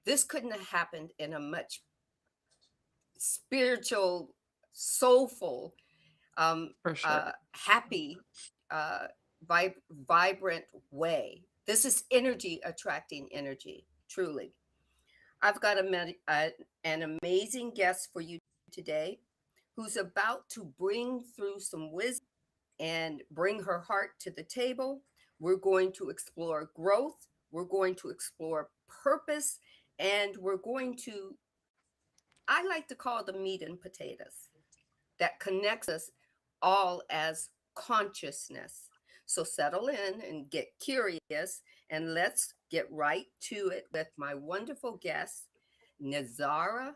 This couldn't have happened in a much spiritual, soulful, For sure. happy, uh, vibrant way. This is energy attracting energy, truly. I've got an amazing guest for you today who's about to bring through some wisdom and bring her heart to the table. We're going to explore growth, we're going to explore purpose, and we're going to, I like to call the meat and potatoes that connects us all as consciousness. So settle in and get curious, and let's get right to it with my wonderful guest, NILZARA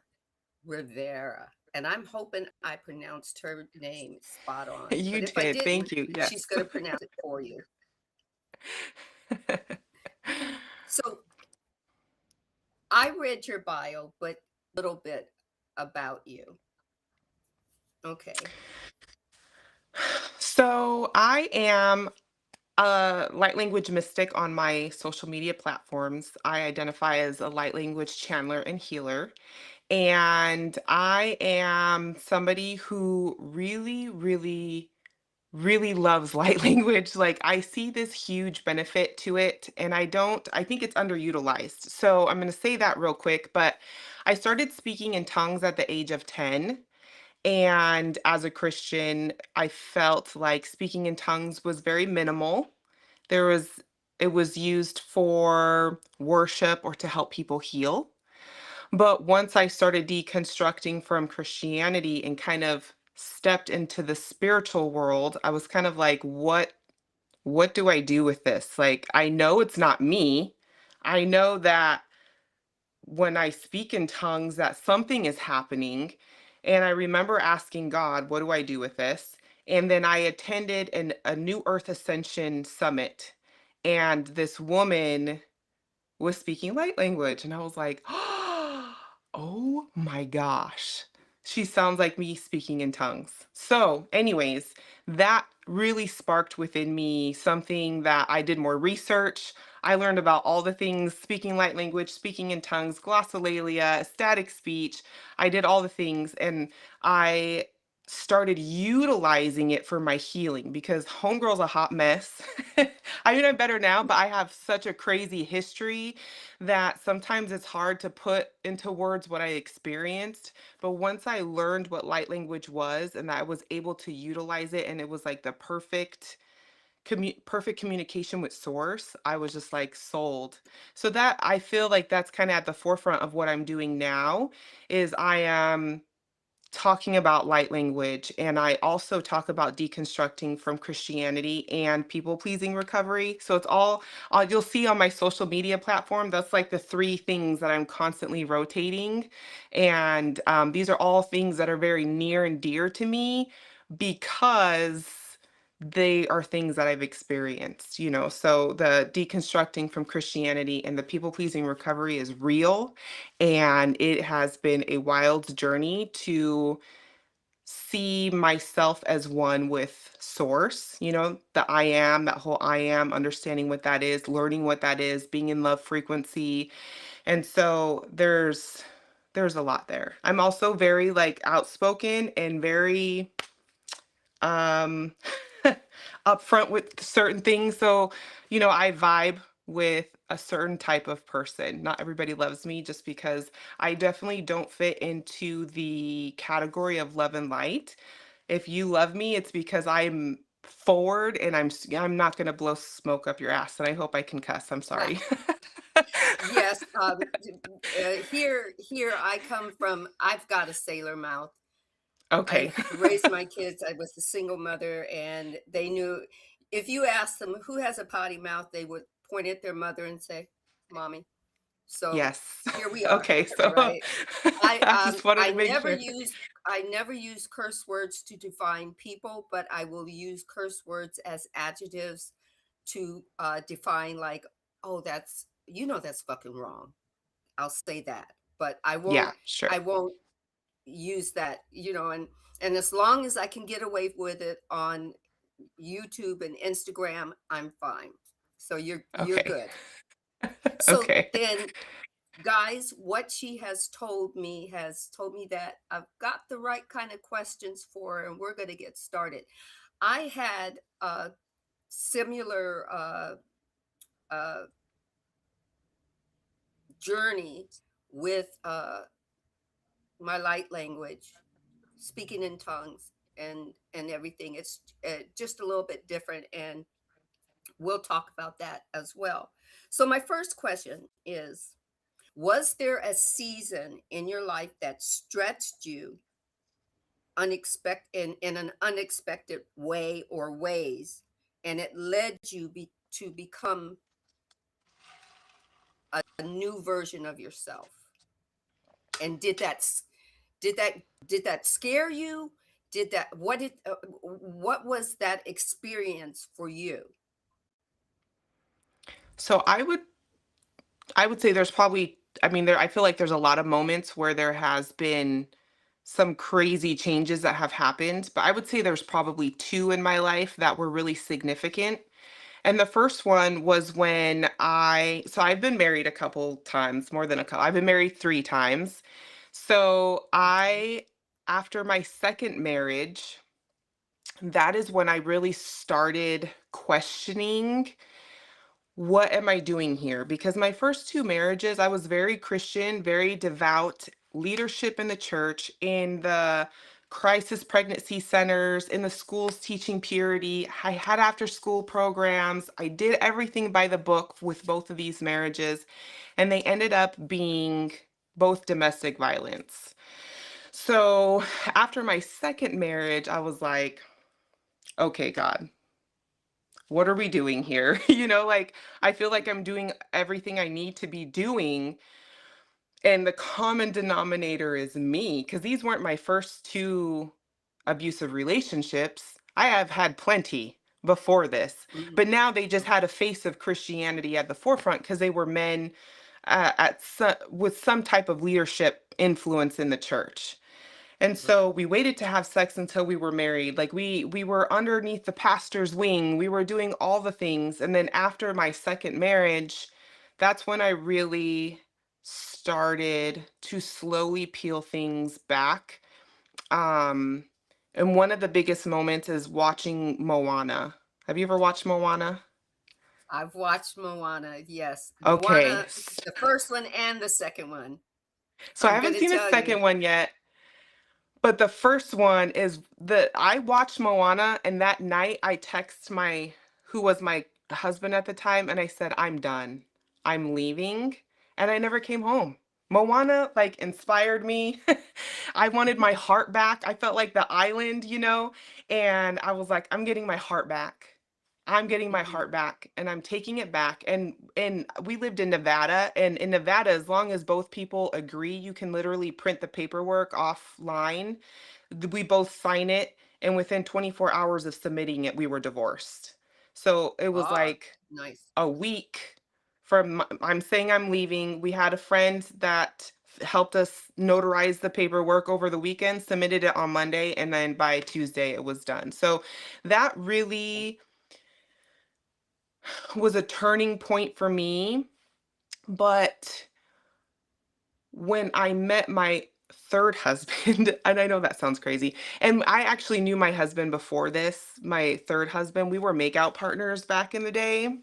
Rivera. And I'm hoping I pronounced her name spot on. But You if I did. didn't, Thank you. she's Yes. going to pronounce it for you. So I read your bio, but a little bit about you. Okay. So I am a light language mystic on my social media platforms. I identify as a light language channeler and healer. And I am somebody who really loves light language. Like, I see this huge benefit to it, and I think it's underutilized. So I'm going to say that real quick. But I started speaking in tongues at the age of 10. And as a Christian, I felt like speaking in tongues was very minimal. There was, it was used for worship or to help people heal. But once I started deconstructing from Christianity and kind of stepped into the spiritual world, I was kind of like, what do I do with this? Like, I know it's not me. I know that when I speak in tongues that something is happening. And I remember asking God, what do I do with this? And then I attended a New Earth Ascension summit. And this woman was speaking light language. And I was like, oh my gosh. She sounds like me speaking in tongues. So, anyways, that really sparked within me something that I did more research. I learned about all the things speaking light language, speaking in tongues, glossolalia, static speech. I did all the things and I started utilizing it for my healing because homegirl's a hot mess. I mean, I'm better now, but I have such a crazy history that sometimes it's hard to put into words what I experienced. But once I learned what light language was and that I was able to utilize it and it was like the perfect communication with source, I was just like sold. So that I feel like that's kind of at the forefront of what I'm doing now is I am talking about light language and I also talk about deconstructing from Christianity and people pleasing recovery. So it's all you'll see on my social media platform. That's like the three things that I'm constantly rotating. And these are all things that are very near and dear to me because they are things that I've experienced, you know. So the deconstructing from Christianity and the people pleasing recovery is real. And it has been a wild journey to see myself as one with source, you know, the I am, that whole I am, understanding what that is, learning what that is, being in love frequency. And so there's a lot there. I'm also very like outspoken and very um upfront with certain things. So, you know, I vibe with a certain type of person. Not everybody loves me just because I definitely don't fit into the category of love and light. If you love me, it's because I'm forward and I'm not going to blow smoke up your ass. And I hope I can cuss. I'm sorry. Yes, here I come from. I've got a sailor mouth. I Okay. raised my kids. I was a single mother, and they knew if you asked them who has a potty mouth, they would point at their mother and say, "Mommy." So Yes. here we are, Okay. So right? I I um just wanted I to make never sure. use I never use curse words to define people, but I will use curse words as adjectives to define like, oh, that's fucking wrong. I'll say that, but Yeah, sure. I won't use that, and as long as I can get away with it on YouTube and Instagram, I'm fine. So you're Okay. good. So Okay. then guys, what she has told me that I've got the right kind of questions for her, and we're going to get started. I had a similar uh, journey with my light language, speaking in tongues, and everything. It's just a little bit different, and we'll talk about that as well. So, my first question is: was there a season in your life that stretched you in an unexpected way or ways, and it led you to become a new version of yourself? And did that did that scare you? Did that what was that experience for you? So I would say there's probably, I mean, I feel like there's a lot of moments where there has been some crazy changes that have happened, but I would say there's probably two in my life that were really significant. And the first one was when so I've been married a couple times, more than a couple. I've been married 3 times. So after my second marriage, that is when I really started questioning, what am I doing here? Because my first two marriages, I was very Christian, very devout, leadership in the church, in the crisis pregnancy centers, in the schools teaching purity. I had after school programs. I did everything by the book with both of these marriages, and they ended up being both domestic violence. So after my second marriage, I was like, okay, God, what are we doing here? Like, I feel like I'm doing everything I need to be doing, and the common denominator is me, because these weren't my first two abusive relationships. I have had plenty before this, Mhm. but now they just had a face of Christianity at the forefront because they were men with some type of leadership influence in the church. And Right. so we waited to have sex until we were married. Like, we were underneath the pastor's wing. We were doing all the things. And then after my second marriage, that's when I really started to slowly peel things back. Um and one of the biggest moments is watching Moana. Have you ever watched Moana? I've watched Moana. Yes, Okay. Moana, the first one and the second one. So I I'm haven't gonna seen the tell you. second one yet. But the first one is I watched Moana, and that night I text my who was my husband at the time, and I said, "I'm done. I'm leaving." And I never came home. Moana like inspired me. I wanted my heart back. I felt like the island, and I was like, I'm getting my heart back. I'm getting my Mhm. heart back, and I'm taking it back. And we lived in Nevada, and in Nevada, as long as both people agree, you can literally print the paperwork offline. We both sign it, and within 24 hours of submitting it, we were divorced. So it was Ah, like nice. a week from I'm saying I'm leaving. We had a friend that helped us notarize the paperwork over the weekend, submitted it on Monday, and then by Tuesday it was done. So that really was a turning point for me. But when I met my third husband, and I know that sounds crazy, and I actually knew my husband before this, my third husband, we were makeout partners back in the day,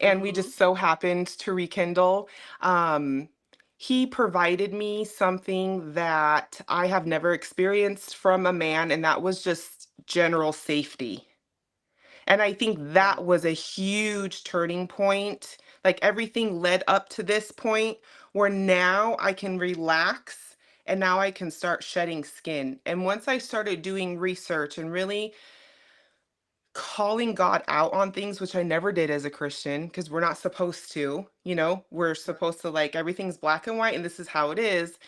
and we Mhm. just so happened to rekindle. Um, he provided me something that I have never experienced from a man, and that was just general safety. And I think that Wow. was a huge turning point. Like, everything led up to this point where now I can relax and now I can start shedding skin. And once I started doing research and really calling God out on things, which I never did as a Christian, because we're not supposed to, we're Right. supposed to, like, everything's black and white and this is how it is.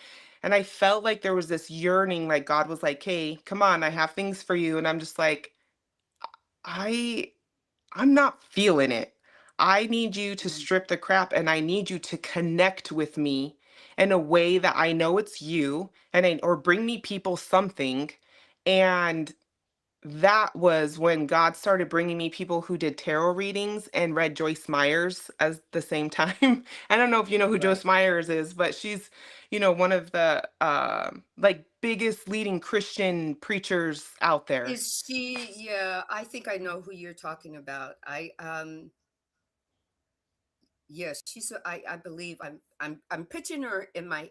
And I felt like there was this yearning, like God was like, hey, come on, I have things for you. And I'm just like, I I'm not feeling it. I need you to Mhm. strip the crap, and I need you to connect with me in a way that I know it's you, or bring me people something. And that was when God started bringing me people who did tarot readings and read Joyce Myers at the same time. I don't know if you know who Right. Joyce Myers is, but she's, one of the like biggest leading Christian preachers out there. Is she? Yeah, I think I know who you're talking about. Yes, I believe I'm picturing her in my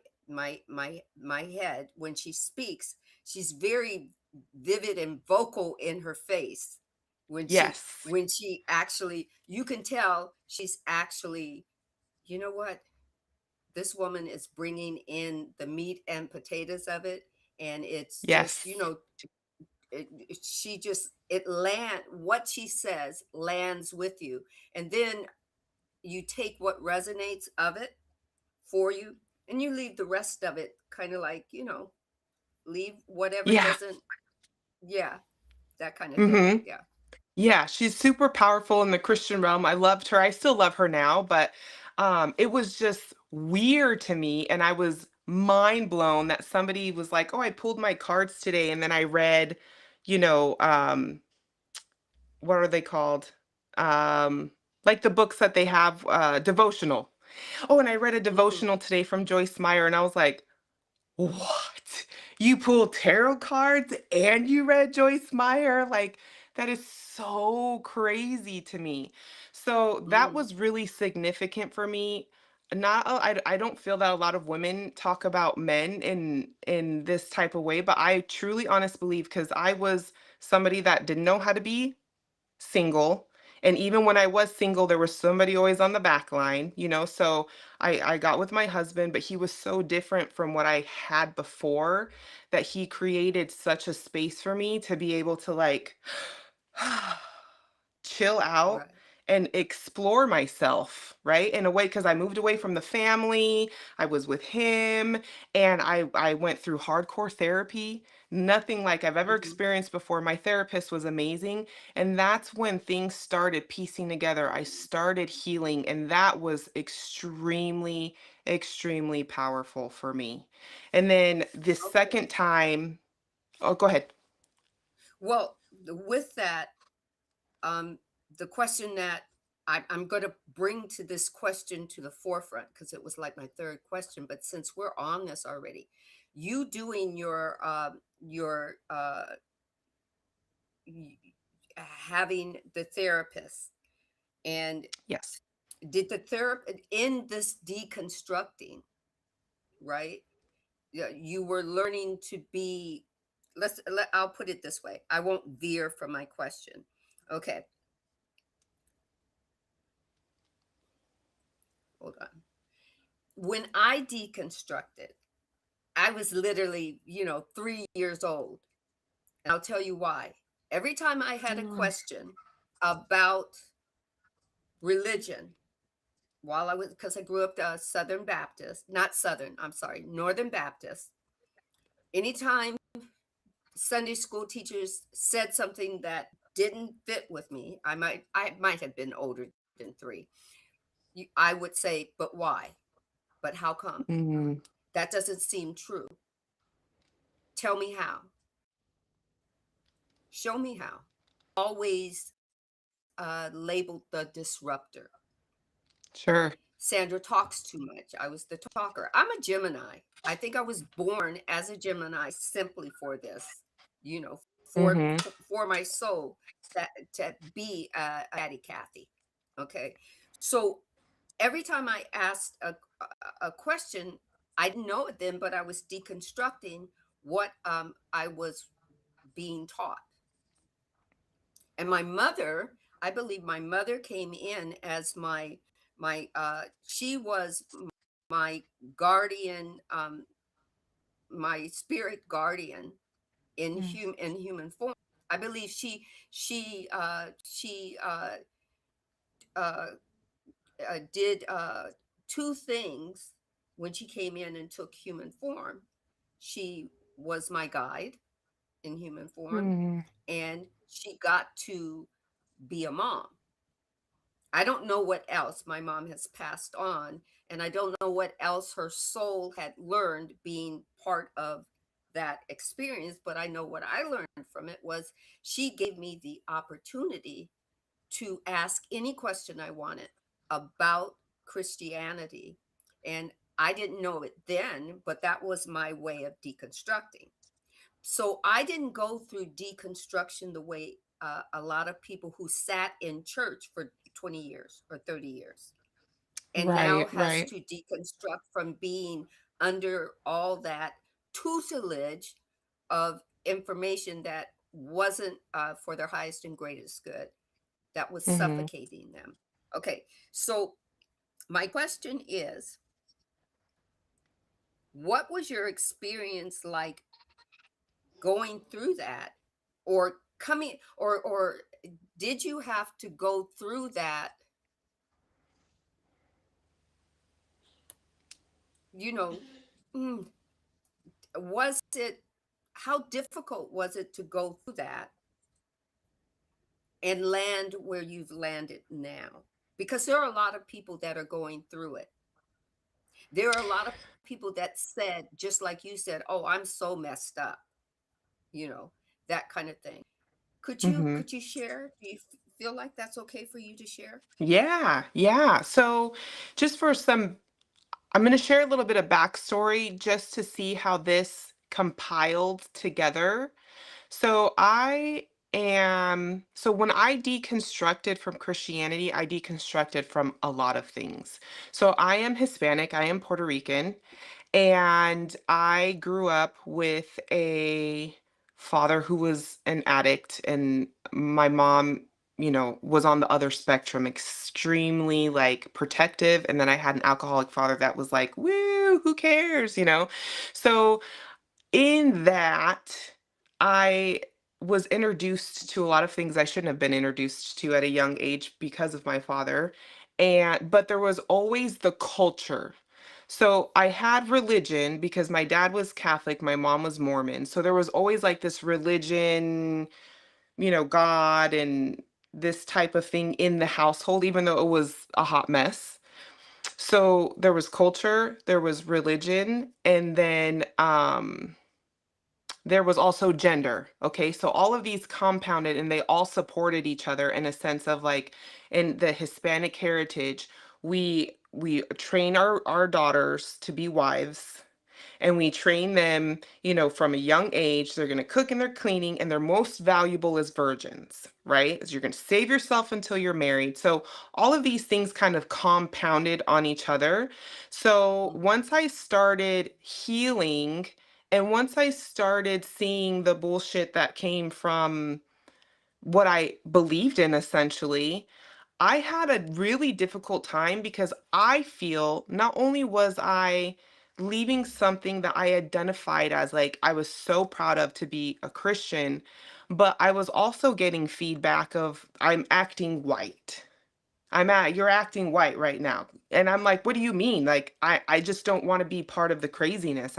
head when she speaks. She's very vivid and vocal in her face. Yes. When she actually, you can tell she's actually, you know what? This woman is bringing in the meat and potatoes of it, and it's just, Yes. she just it land what she says lands with you, and then you take what resonates of it for you, and you leave the rest of it kind of like, leave whatever Yeah. doesn't. Yeah, that kind of thing. hmm Yeah. Yeah, she's super powerful in the Christian realm. I loved her. I still love her now, but it was just weird to me. And I was mind blown that somebody was like, oh, I pulled my cards today. And then I read, you know, what are they called? Um, like the books that they have, devotional. Oh, and I read a Hmm. devotional today from Joyce Meyer, and I was like, what? You pulled tarot cards and you read Joyce Meyer? Like, that is so crazy to me. So that Mm. was really significant for me. Not, I don't feel that a lot of women talk about men in this type of way, but I truly, honest believe because I was somebody that didn't know how to be single. And even when I was single, there was somebody always on the back line, So I got with my husband, but he was so different from what I had before that he created such a space for me to be able to like chill out Right. and explore myself, right? In a way, because I moved away from the family, I was with him, and I went through hardcore therapy, nothing like I've ever Hmm. experienced before. My therapist was amazing, and that's when things started piecing together. I started healing, and that was extremely, extremely powerful for me. And then the second Okay. time, oh, go ahead. Well, with that, um, the question that I'm going to bring to this question to the forefront, because it was like my third question. But since we're on this already, you doing y- having the therapist, and Yes. did the therapist in this deconstructing, right? Yeah, you were learning to be. I'll put it this way. I won't veer from my question. Okay, hold on. When I deconstructed, I was literally, 3 years old. And I'll tell you why. Every time I had a Mm, question about religion, while I was, because I grew up Southern Baptist, not Southern, I'm sorry, Northern Baptist, anytime Sunday school teachers said something that didn't fit with me, I might have been older than three. I would say, but why? But how come? mm, That doesn't seem true. Tell me how. Show me how. Always labeled the disruptor. sure. Sandra talks too much. I was the talker. I'm a Gemini. I think I was born as a Gemini simply for this, you know, Mm-hmm. for my soul that to be a chatty Cathy. Okay, so every time I asked a question, I didn't know it then, but I was deconstructing what I was being taught. And my mother, I believe my mother came in as she was my guardian, my spirit guardian in human form. I believe she uh, did two things when she came in and took human form. She was my guide in human form, Mm, and she got to be a mom. I don't know what else my mom has passed on, and I don't know what else her soul had learned being part of. that experience, but I know what I learned from it was she gave me the opportunity to ask any question I wanted about Christianity. And I didn't know it then, but that was my way of deconstructing. So I didn't go through deconstruction the way a lot of people who sat in church for 20 years or 30 years and now Right, has right. to deconstruct from being under all that tutelage of information that wasn't for their highest and greatest good, that was Mhm. suffocating them. Okay, so my question is, what was your experience like going through that, or coming, or did you have to go through that, you know, mm, was it, how difficult was it to go through that and land where you've landed now? Because there are a lot of people that are going through it. There are a lot of people that said, just like you said, oh, I'm so messed up, you know, that kind of thing. Mhm. Could you share? Do you feel like that's okay for you to share? Yeah, yeah. So just for some I'm going to share a little bit of backstory just to see how this compiled together. So when I deconstructed from Christianity, I deconstructed from a lot of things. So I am Hispanic, I am Puerto Rican, and I grew up with a father who was an addict, and my mom, was on the other spectrum, extremely like protective. And then I had an alcoholic father that was like, woo, who cares? So in that, I was introduced to a lot of things I shouldn't have been introduced to at a young age because of my father. But there was always the culture. So I had religion because my dad was Catholic, my mom was Mormon. So there was always like this religion, God and this type of thing in the household, even though it was a hot mess. So there was culture, there was religion, and then there was also gender. Okay. So all of these compounded and they all supported each other in a sense of like in the Hispanic heritage, we train our daughters to be wives, and we train them, from a young age. They're going to cook and they're cleaning, and their most valuable is virgins, right? Is you're going to save yourself until you're married. So all of these things kind of compounded on each other. So Mhm. once I started healing, and once I started seeing the bullshit that came from what I believed in, essentially, I had a really difficult time because I feel not only was I leaving something that I identified as like I was so proud of to be a Christian, but I was also getting feedback of I'm acting white. You're acting white right now. And I'm like, what do you mean? Like, I just don't want to be part of the craziness.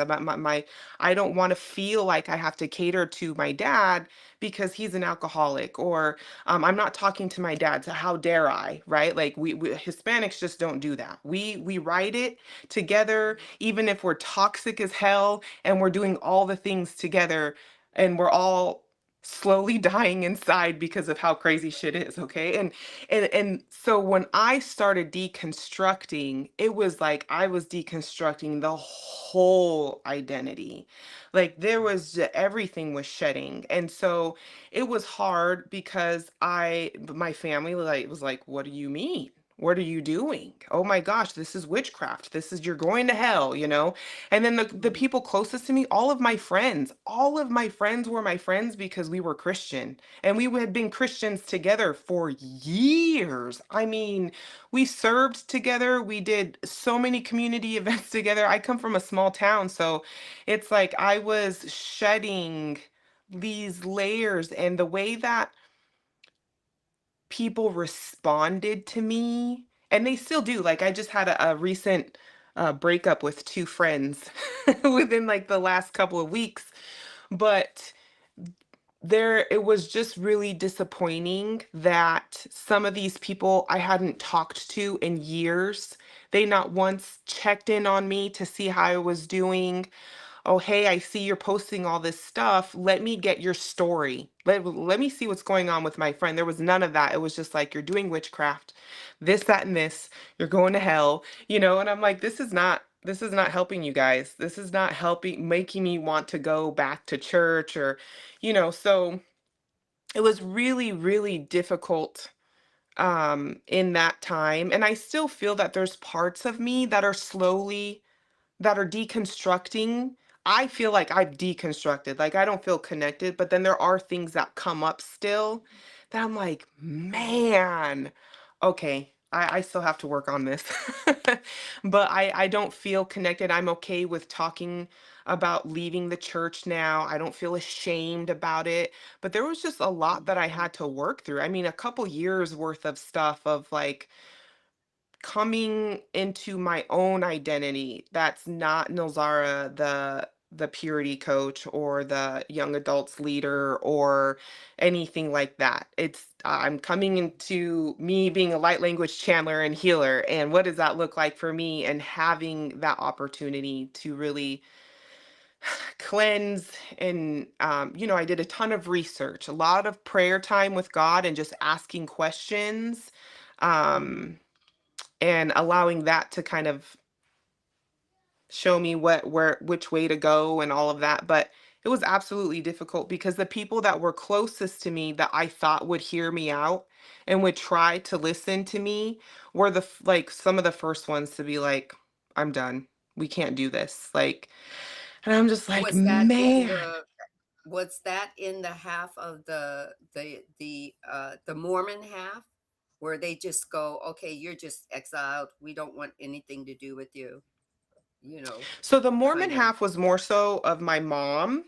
I don't want to feel like I have to cater to my dad because he's an alcoholic, or I'm not talking to my dad. So how dare I, right? Like we Hispanics just don't do that. We write it together, even if we're toxic as hell and we're doing all the things together, and we're all slowly dying inside because of how crazy shit is, okay? And so when I started deconstructing, it was like I was deconstructing the whole identity. Like there was everything was shedding. And so it was hard because my family like was like, what do you mean? What are you doing? Oh my gosh, this is witchcraft. This is you're going to hell. And then the Mhm. people closest to me, all of my friends were my friends because we were Christian. And we had been Christians together for years. I mean, we served together. We did so many community events together. I come from a small town, so it's like I was shedding these layers, and the way that people responded to me, and they still do. Like I just had a recent breakup with two friends within like the last couple of weeks, but it was just really disappointing that some of these people I hadn't talked to in years, they not once checked in on me to see how I was doing. "Oh, hey, I see you're posting all this stuff. Let me get your story. Let me see what's going on with my friend." There was none of that. It was just like, "You're doing witchcraft, this, that, and this. You're going to hell," and I'm like, this is not helping you guys. This is not helping making me want to go back to church so it was really, really difficult in that time. And I still feel that there's parts of me that are deconstructing. I feel like I've deconstructed. Like I don't feel connected, but then there are things that come up still that I'm like, man, okay, I still have to work on this. But I don't feel connected. I'm okay with talking about leaving the church now. I don't feel ashamed about it. But there was just a lot that I had to work through. I mean, a couple years worth of stuff of like coming into my own identity that's not Nilzara, the purity coach or the young adults leader or anything like that. I'm coming into me being a light language channeler and healer, and what does that look like for me, and having that opportunity to really cleanse. And I did a ton of research, a lot of prayer time with God and just asking questions. um and allowing that to kind of show me which way to go and all of that. But it was absolutely difficult because the people that were closest to me that I thought would hear me out and would try to listen to me were like some of the first ones to be like, "I'm done, we can't do this," like. And I'm just like, Was that in man. the half of the Mormon half where they just go, okay, you're just exiled. We don't want anything to do with you, you know, So the Mormon kind of. half was more so of my mom.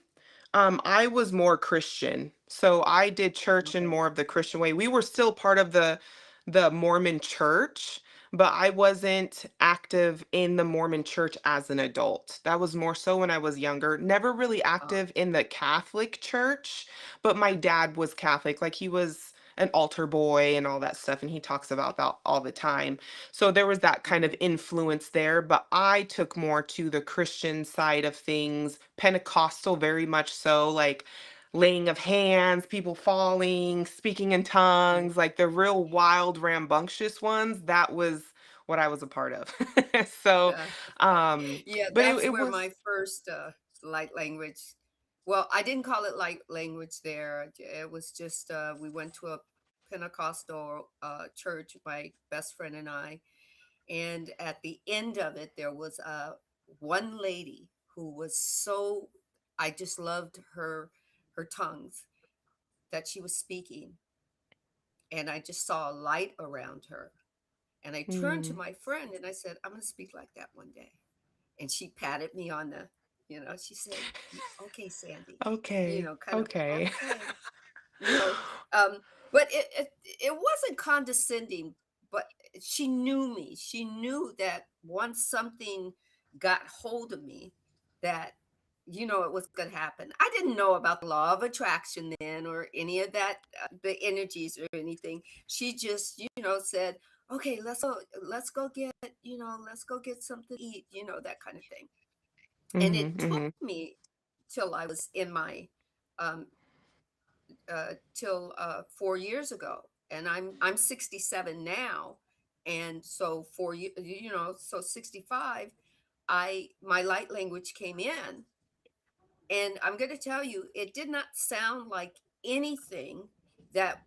I was more Christian. So I did church in Okay. more of the Christian way. We were still part of the Mormon church, but I wasn't active in the Mormon church as an adult. That was more so when I was younger. Never really Uh, active in the Catholic church, but my dad was Catholic. Like he was an altar boy and all that stuff, and he talks about that all the time. So there was that kind of mhm. influence there, but I took more to the Christian side of things, Pentecostal very much so, like laying of hands, people falling, speaking in Mm. tongues, like the real wild, rambunctious ones. That was what I was a part of. So, Yeah. um, Yeah, but it, that's it where was, my first light language. Well, I didn't call it light language there. It was just we went to a Pentecostal church, my best friend and I, and at the end of it, there was one lady who was so. I just loved her tongues that she was speaking, and I just saw a light around her. And I turned to mm, my friend and I said, "I'm going to speak like that one day." And she patted me on she said, "Okay, Sandy," okay, kind of, okay. okay, you know, um, but it wasn't condescending, but she knew me. She knew that once something got hold of me, that it was going to happen. I didn't know about the law of attraction then or any of that, the energies or anything. She just said, "Okay, let's go get something to eat," that kind of thing. And Hmm. it took Hmm. me till I was in my um, till 4 years ago, and I'm 67 now, and so so 65, my light language came in, and I'm going to tell you, it did not sound like anything that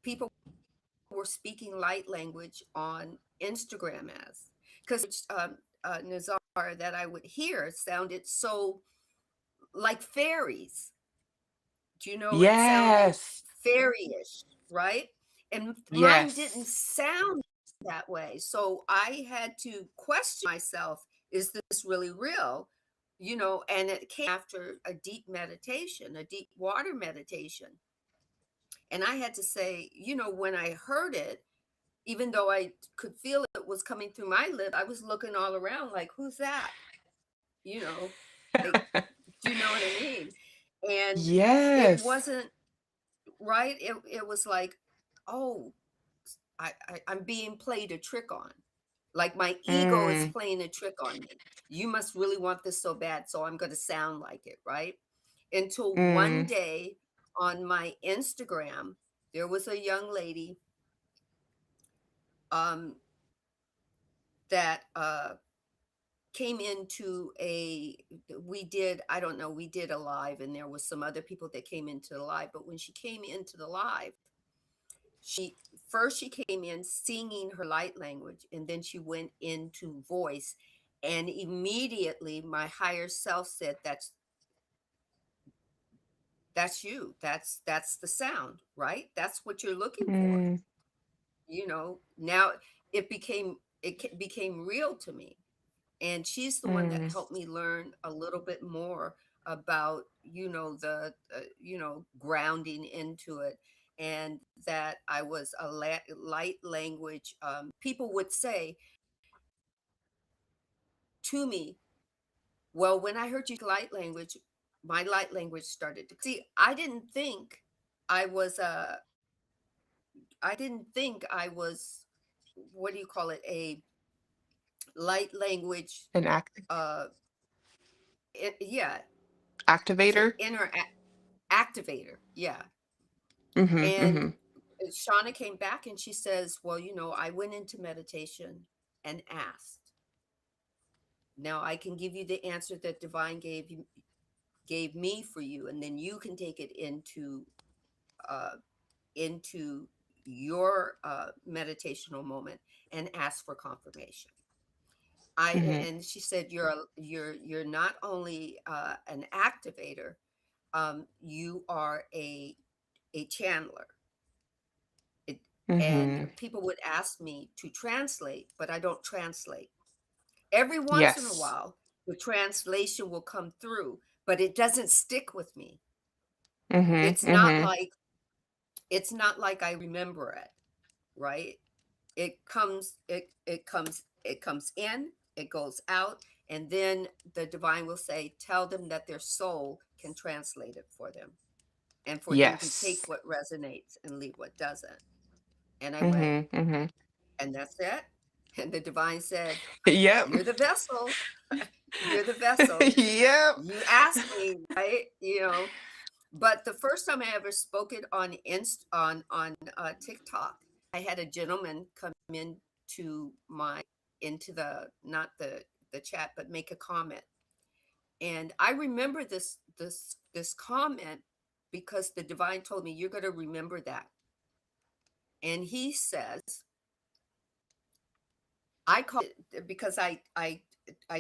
people were speaking light language on Instagram as, because Nazar that I would hear sounded so like fairies. Do you know, it sounded Yes. fairyish, right? And mine didn't Yes. sound that way. So I had to question myself, is this really real? And it came after a deep meditation, a deep water meditation. And I had to say, when I heard it, even though I could feel it was coming through my lip, I was looking all around like, who's that? You know, like, do you know what I mean? And it Yes. wasn't right. It was like, oh, I'm being played a trick on. Like my ego is Mm, playing a trick on me. You must really want this so bad, so I'm going to sound like it, right? Until one mm, day on my Instagram, there was a young lady um, that came into a we did I don't know, we did a live, and there was some other people that came into the live, but when she came into the live, she first she came in singing her light language, and then she went into voice, and immediately my higher self said, that's you, that's the sound, right? That's what you're looking for. mm, Now it became real to me. And she's the one that mm, helped me learn a little bit more about the grounding into it, and that I was a light language. People would say to me, well, when I heard you light language, my light language started to see. I didn't think I was what do you call it, a light language, an uh yeah, it's an activator. activator, yeah. Mhm, And mhm. Shauna came back and she says, well, I went into meditation and asked. Now I can give you the answer that divine gave me for you, and then you can take it uh into your meditational moment and ask for confirmation. I Mhm, And she said, you're not only an activator, you are a channeler. It, and mhm. people would ask me to translate, but I don't translate. Every once in a Yes. while, the translation will come through, but it doesn't stick with me. Mhm, It's not mhm. like it's not like I remember it, right? It comes in, it goes out, and then the divine will say, tell them that their soul can translate it for them, and for them to take Yes. what resonates and leave what doesn't. And I went, Mhm, mhm. and that's it. And the divine said, Yep. you're the vessel. You're the vessel. Yep. You asked me, right? But the first time I ever spoke it on TikTok, I had a gentleman come into the not the chat, but make a comment. And I remember this comment because the divine told me, you're going to remember that. And he says, I call it because I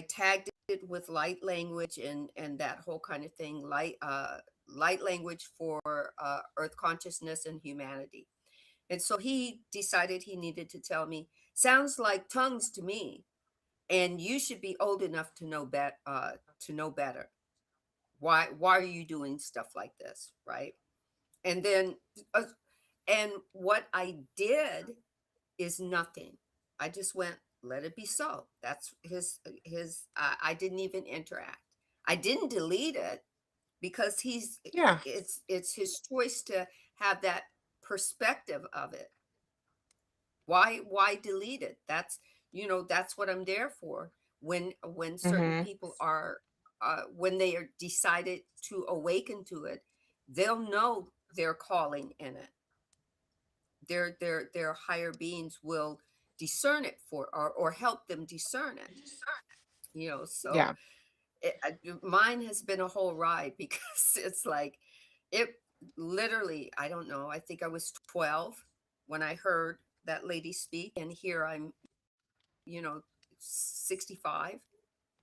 tagged it with light language and that whole kind of thing, light language for earth consciousness and humanity. And so he decided he needed to tell me, sounds like tongues to me, and you should be old enough to know better. Why are you doing stuff like this, right? And then uh, and what I did is nothing. I just went, let it be so. That's I didn't even interact. I didn't delete it because Yeah. it's his choice to have that perspective of it. Why delete it? That's what I'm there for. When certain Mhm. people are when they are decided to awaken to it, they'll know their calling in it. Their higher beings will discern it or help them discern it. So Yeah. mine has been a whole ride because it's like it literally, I don't know, I think I was 12 when I heard that lady speak, and here I'm, you know 65,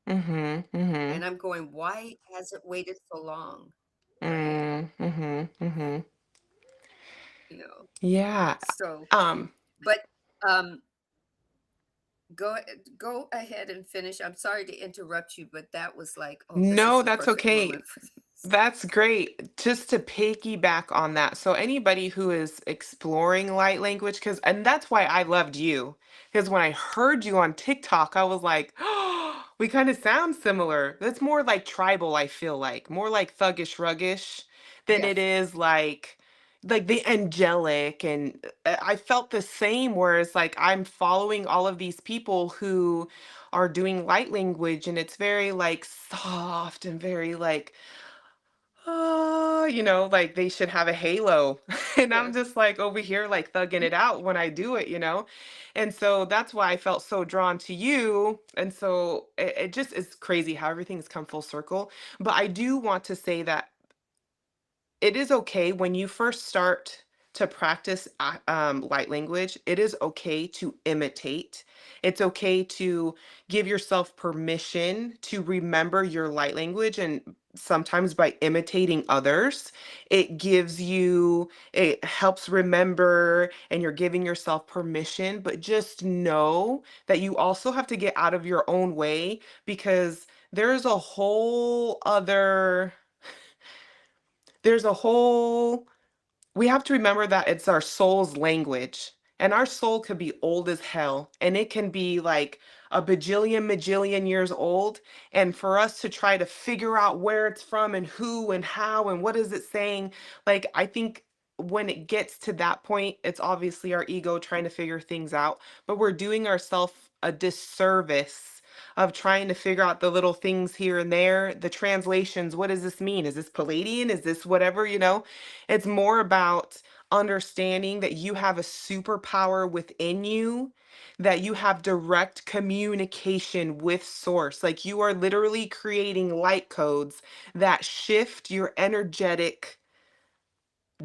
Mhm, mhm. and I'm going, why has it waited so long, right? Mm, mhm, mhm. you know Yeah. so Um, but um go go ahead and finish. I'm sorry to interrupt you, but that was like, oh, this is no, the that's perfect okay. moment for this. That's great. Just to piggyback on that. So anybody who is exploring light language, and that's why I loved you. Because when I heard you on TikTok, I was like, oh, we kind of sound similar. That's more like tribal, I feel like. More like thuggish ruggish than it Yes. is like, like the angelic, and I felt the same, whereas like I'm following all of these people who are doing light language, and it's very like soft and very like, like they should have a halo. And I'm Yes. just like over here like thugging it out when I do it, and so that's why I felt so drawn to you. And so it just is crazy how everything's come full circle. But I do want to say that it is okay when you first start to practice light language. It is okay to imitate. It's okay to give yourself permission to remember your light language. And sometimes by imitating others, it helps remember, and you're giving yourself permission. But just know that you also have to get out of your own way, because there's a whole other there's a whole we have to remember that it's our soul's language. And our soul could be old as hell. And it can be like a bajillion, majillion years old. And for us to try to figure out where it's from and who and how and what is it saying, like, I think when it gets to that point, it's obviously our ego trying to figure things out. But we're doing ourselves a disservice of trying to figure out the little things here and there, the translations. What does this mean? Is this Palladian? Is this whatever, It's more about understanding that you have a superpower within you, that you have direct communication with source. Like you are literally creating light codes that shift your energetic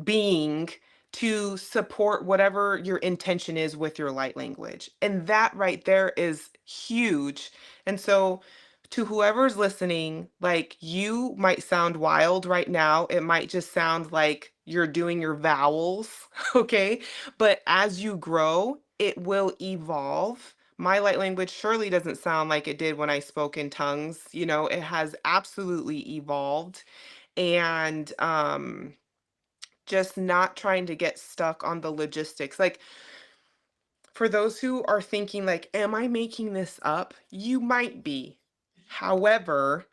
being to support whatever your intention is with your light language. And that right there is huge. And so, to whoever's listening, like you might sound wild right now. It might just sound like you're doing your vowels, okay? But as you grow, it will evolve. My light language surely doesn't sound like it did when I spoke in tongues. It has absolutely evolved. And just not trying to get stuck on the logistics. Like, for those who are thinking like, am I making this up? You might be. However,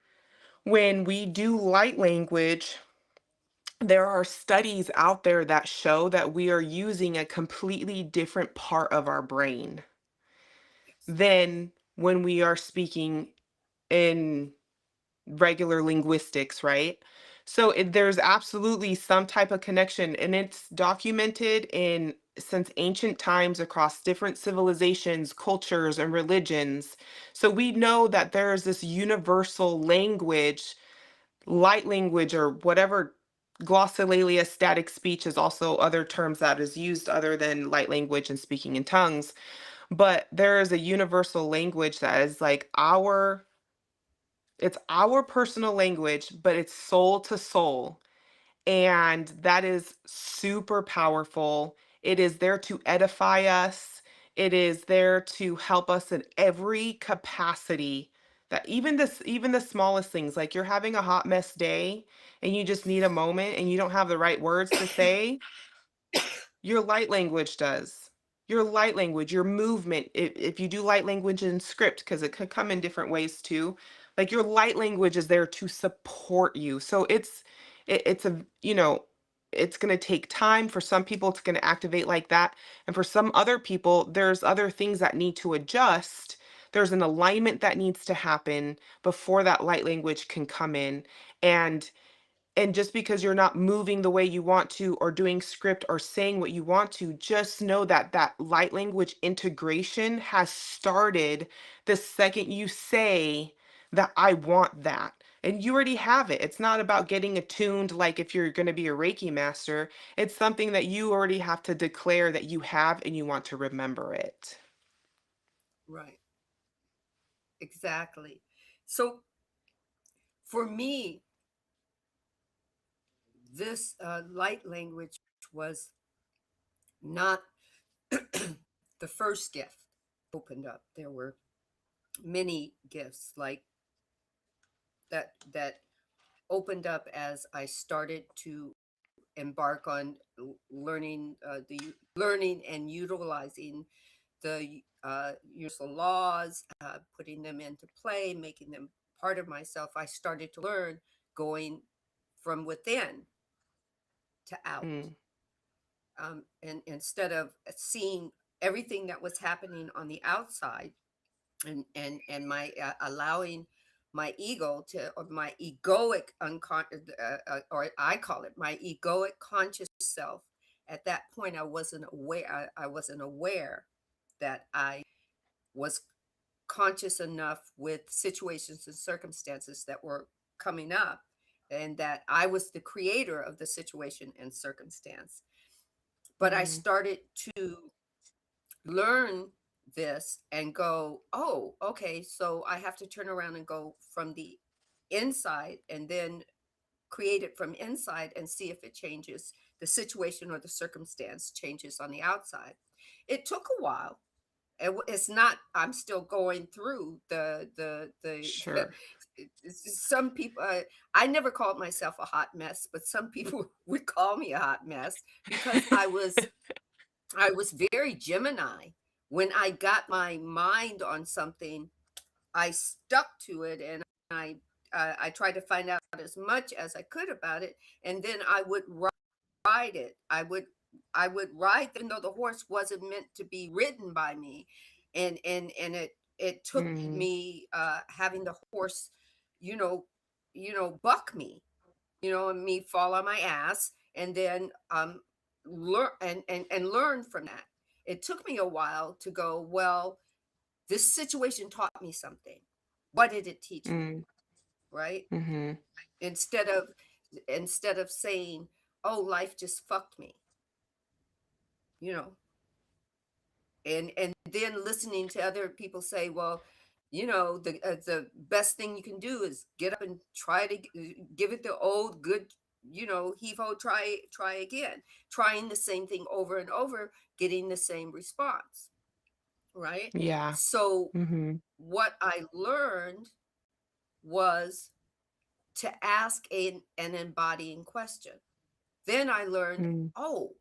when we do light language, there are studies out there that show that we are using a completely different part of our brain Yes. than when we are speaking in regular linguistics, right? So there's absolutely some type of connection, and it's documented in since ancient times across different civilizations, cultures, and religions. So we know that there is this universal language, light language, or whatever. Glossolalia, static speech is also other terms that is used other than light language and speaking in tongues. But there is a universal language that is like it's our personal language, but it's soul to soul. And that is super powerful. It is there to edify us. It is there to help us in every capacity. That even the smallest things, like you're having a hot mess day and you just need a moment and you don't have the right words to say, your light language does. Your light language, your movement, if you do light language in script, because it could come in different ways too. Like your light language is there to support you. So it's it's going to take time. For some people, it's going to activate like that. And for some other people, there's other things that need to adjust. There's an alignment that needs to happen before that light language can come in. And just because you're not moving the way you want to, or doing script, or saying what you want to, just know that that light language integration has started the second you say that I want that. And you already have it. It's not about getting attuned like if you're going to be a Reiki master. It's something that you already have to declare that you have, and you want to remember it. Right. Exactly. So for me, this light language was not the first gift opened up. There were many gifts like that opened up as I started to embark on learning the learning and utilizing the universal laws, putting them into play, making them part of myself. I started to learn going from within to out. Mm, and instead of seeing everything that was happening on the outside, and my allowing my ego to, or my egoic or I call it my egoic conscious self. At that point, I wasn't aware that I was conscious enough with situations and circumstances that were coming up, and that I was the creator of the situation and circumstance. But I Mm, started to learn this and go, oh, okay, so I have to turn around and go from the inside and then create it from inside and see if it changes the situation or the circumstance changes on the outside. It took a while. It's not, I'm still going through the sure. some people, I never called myself a hot mess, but some people would call me a hot mess because I was very Gemini. When I got my mind on something, I stuck to it, and I tried to find out as much as I could about it, and then I would ride it. I would ride, even though the horse wasn't meant to be ridden by me, and it took Mm, me having the horse, you know, buck me, and me fall on my ass, and then learn and learn from that. It took me a while to go, well, this situation taught me something. What did it teach me? mm, Right? mhm, Instead of instead of saying, oh, life just fucked me, you know, and then listening to other people say, well, the best thing you can do is get up and try to give it the old good, heave ho, try again, trying the same thing over and over, getting the same response, right? yeah. So Mhm, what I learned was to ask an embodying question. Then I learned, mm, oh,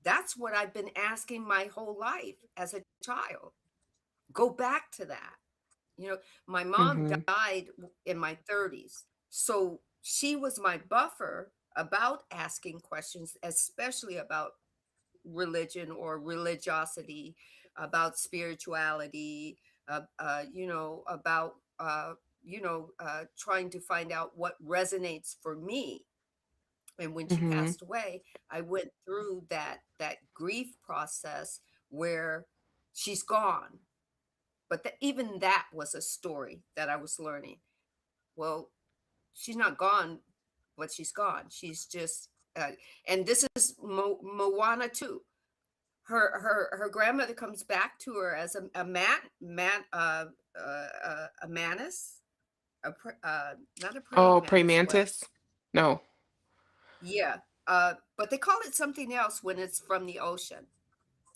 that's what I've been asking my whole life as a child. Go back to that. My mom mhm, died in my 30s. So she was my buffer about asking questions, especially about religion or religiosity, about spirituality, about, trying to find out what resonates for me. And when she mhm, passed away, I went through that grief process where she's gone. But even that was a story that I was learning. Well, she's not gone, but she's gone. She's just, and this is Moana too. Her grandmother comes back to her as a mantis, not a praying oh, praying mantis. What? mantis? No. Yeah, but they call it something else when it's from the ocean.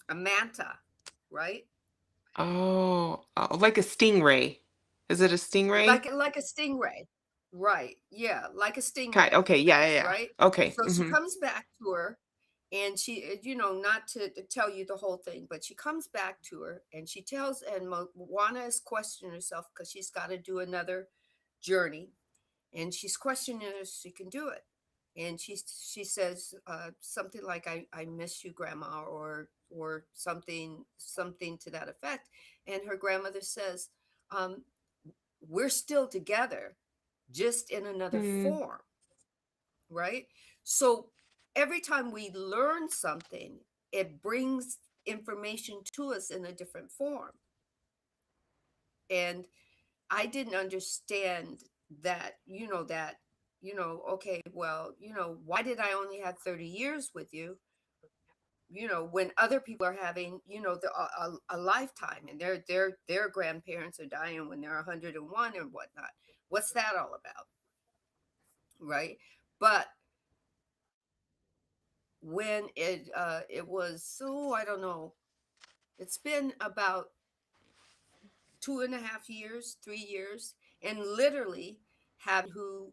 A manta, right? Oh, like a stingray. Is it a stingray? Like a stingray. Right. Yeah, like a Okay. stingray, Okay, yeah, yeah, yeah. right? Okay, So she mhm, comes back to her, and not to tell you the whole thing, but she comes back to her and she tells, and Moana is questioning herself because she's got to do another journey, and she's questioning if she can do it. And she says something like, I miss you, grandma, or something to that effect. And her grandmother says, um, we're still together, just in another mm, form, right? So every time we learn something, it brings information to us in a different form. And I didn't understand okay, well, why did I only have 30 years with you? When other people are having, a lifetime, and their grandparents are dying when they're 101 and whatnot. What's that all about? Right? But when it was, so I don't know, it's been about 2.5 years, 3 years, and literally have who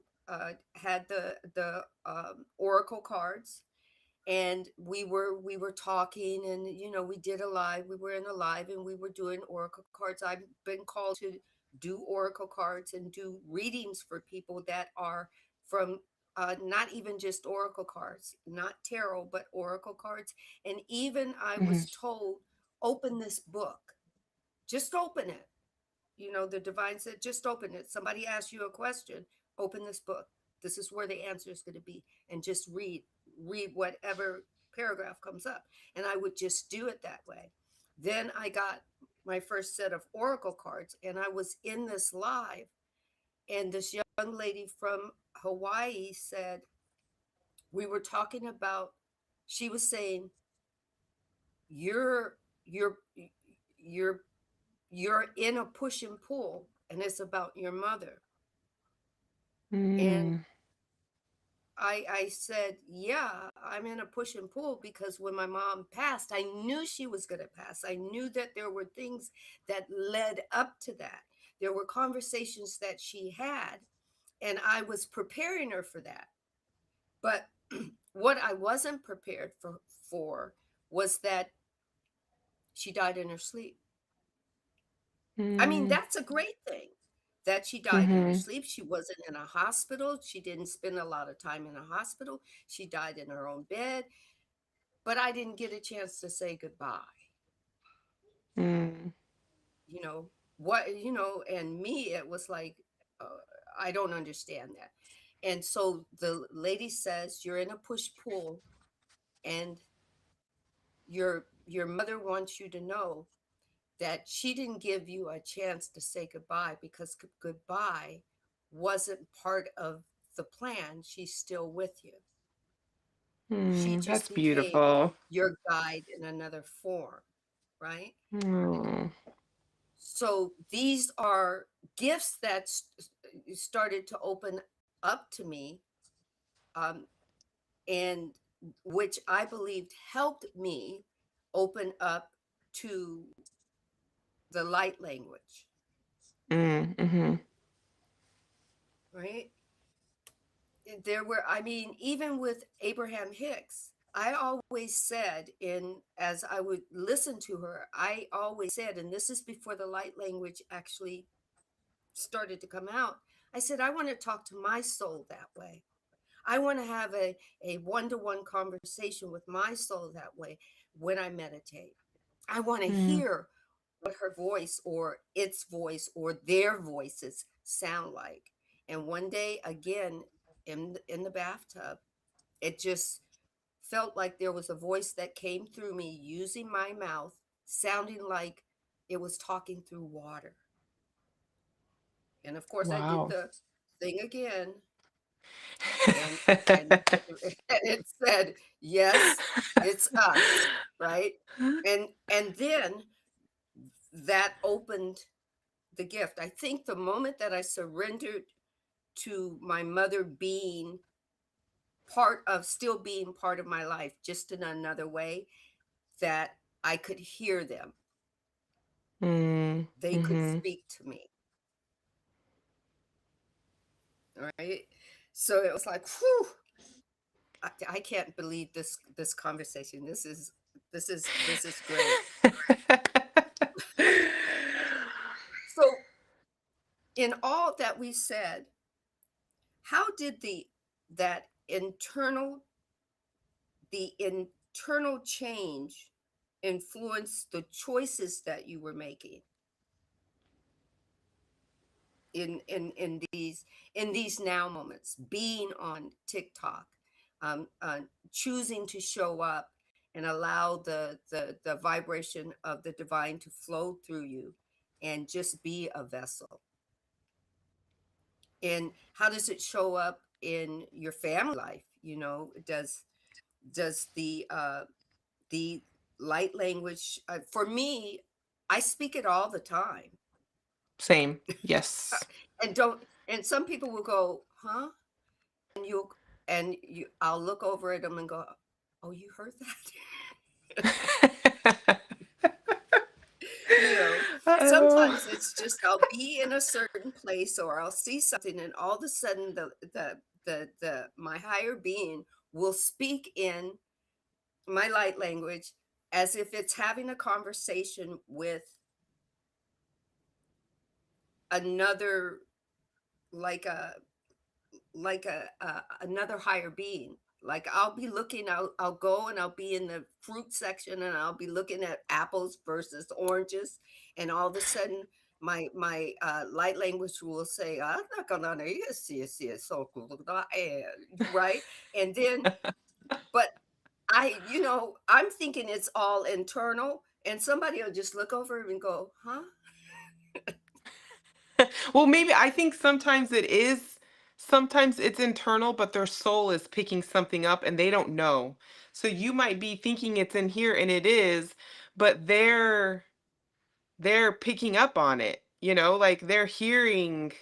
had the oracle cards, and we were talking, and we did a live, we were in a live, and we were doing oracle cards. I've been called to do oracle cards and do readings for people that are from not even just oracle cards, not tarot, but oracle cards. And even I Mhm. was told, open this book, just open it. The divine said, just open it. Somebody asks you a question, open this book. This is where the answer is going to be. And just read whatever paragraph comes up. And I would just do it that way. Then I got my first set of oracle cards, and I was in this live, and this young lady from Hawaii said, we were talking about, she was saying, you're you're you're you're in a push and pull, and it's about your mother. And Mm. I said, yeah, I'm in a push and pull because when my mom passed, I knew she was going to pass. I knew that there were things that led up to that. There were conversations that she had, and I was preparing her for that. But what I wasn't prepared for was that she died in her sleep. I mean, Mm. that's a great thing that she died in her Mhm. sleep. She wasn't in a hospital. She didn't spend a lot of time in a hospital. She died in her own bed, but I didn't get a chance to say goodbye. Mm. And me, it was like, uh, I don't understand that. And so the lady says, you're in a push pull, and your mother wants you to know that she didn't give you a chance to say goodbye because goodbye wasn't part of the plan. She's still with you. She Mm. That's just became beautiful. your guide in another form, right? Mm. So these are gifts that started to open up to me, um, and which I believed helped me open up to the light language, Mm. Mhm. right? I mean, even with Abraham Hicks, I always said, as I would listen to her, I always said, and this is before the light language actually started to come out, I said, I want to talk to my soul that way. I want to have a one-to-one conversation with my soul that way when I meditate. I want to Mm. hear what her voice or its voice or their voices sound like. And one day, again, in the bathtub, it just felt like there was a voice that came through me using my mouth, sounding like it was talking through water. And of course, I did Wow. the thing again, and and and it said, "Yes, it's us," right? And then that opened the gift. I think the moment that I surrendered to my mother being still being part of my life, just in another way, that I could hear them. Mm. They could Mhm. speak to me, right? So it was like, whew, I can't believe this conversation. This is great. So in all that we said, how did that internal change influence the choices that you were making in these now moments, being on TikTok, choosing to show up and allow the vibration of the divine to flow through you and just be a vessel? And how does it show up in your family life? Does the light language, for me, I speak it all the time. Same. Uh, Yes. and some people will go, huh? I'll look over at them and go, oh, you heard that? you know Oh. Sometimes it's just I'll be in a certain place, or I'll see something, and all of a sudden the my higher being will speak in my light language, as if it's having a conversation with another, like like a another higher being. Like I'll be looking, I'll go and I'll be in the fruit section and I'll be looking at apples versus oranges, and all of a sudden my light language will say, "I'm not gonna see it so good, right?" And then, but I'm thinking it's all internal, and somebody will just look over and go, "Huh?" Well, maybe I think sometimes it is, sometimes it's internal, but their soul is picking something up and they don't know. So you might be thinking it's in here and it is, but they're picking up on it, like they're hearing,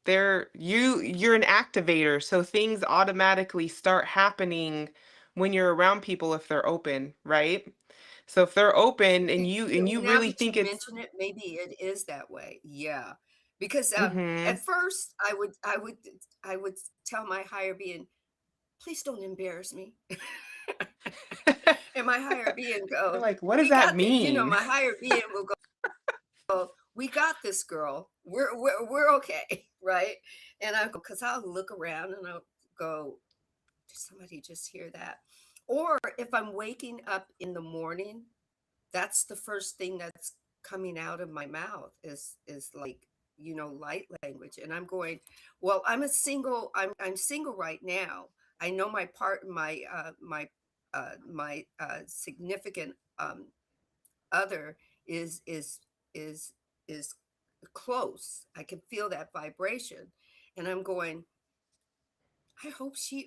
you're an activator, so things automatically start happening when you're around people if they're open, right? So if they're open and you Now really that you think it's mention it, maybe it is that way. Yeah. Because mhm. at first I would tell my higher being, please don't embarrass me. And my higher being You're goes, like, what does we that got this. mean? My higher being will go, we got this, girl. We're okay. Right. And I go, because I'll look around and I'll go, did somebody just hear that? Or if I'm waking up in the morning, that's the first thing that's coming out of my mouth is like, light language. And I'm going, well, I'm single right now. I know my significant other is is close. I can feel that vibration. And I'm going, I hope she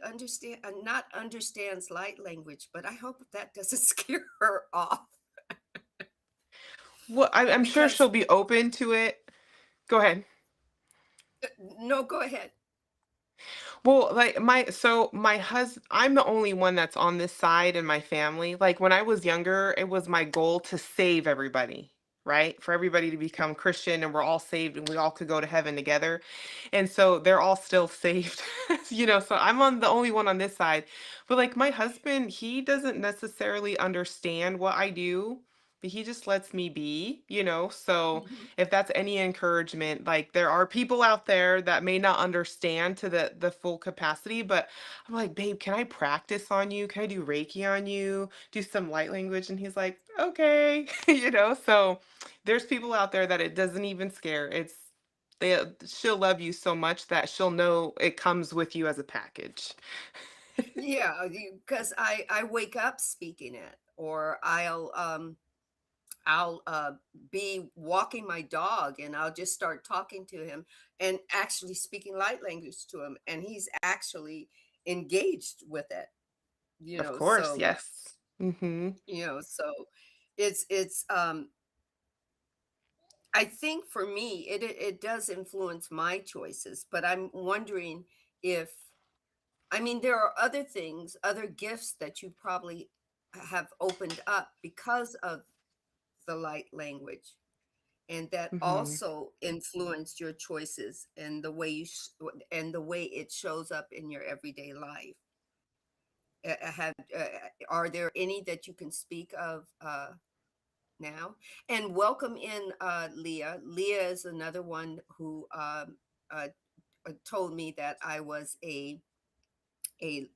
not understands light language, but I hope that doesn't scare her off. Well, I'm sure Because she'll be open to it. Go ahead. no, go ahead. Well, like my husband, I'm the only one that's on this side in my family. Like when I was younger, it was my goal to save everybody, right? For everybody to become Christian and we're all saved and we all could go to heaven together. And so they're all still saved, so I'm on the only one on this side. But like my husband, he doesn't necessarily understand what I do, but he just lets me be. So Mhm. if that's any encouragement, like there are people out there that may not understand to the full capacity, but I'm like, babe, can I practice on you? Can I do Reiki on you? Do some light language? And he's like, okay. So there's people out there that it doesn't even scare. She'll love you so much that she'll know it comes with you as a package. Yeah, because I wake up speaking it, or I'll be walking my dog and I'll just start talking to him and actually speaking light language to him, and he's actually engaged with it. You Of know, course, so yes. Mm-hmm. so it's I think for me it does influence my choices, but I'm wondering if, I mean, there are other things, other gifts that you probably have opened up because of the light language, and that Mm-hmm. also influenced your choices and the way and the way it shows up in your everyday life. Are there any that you can speak of now? And welcome in Leah. Leah is another one who uh, told me that I was a a,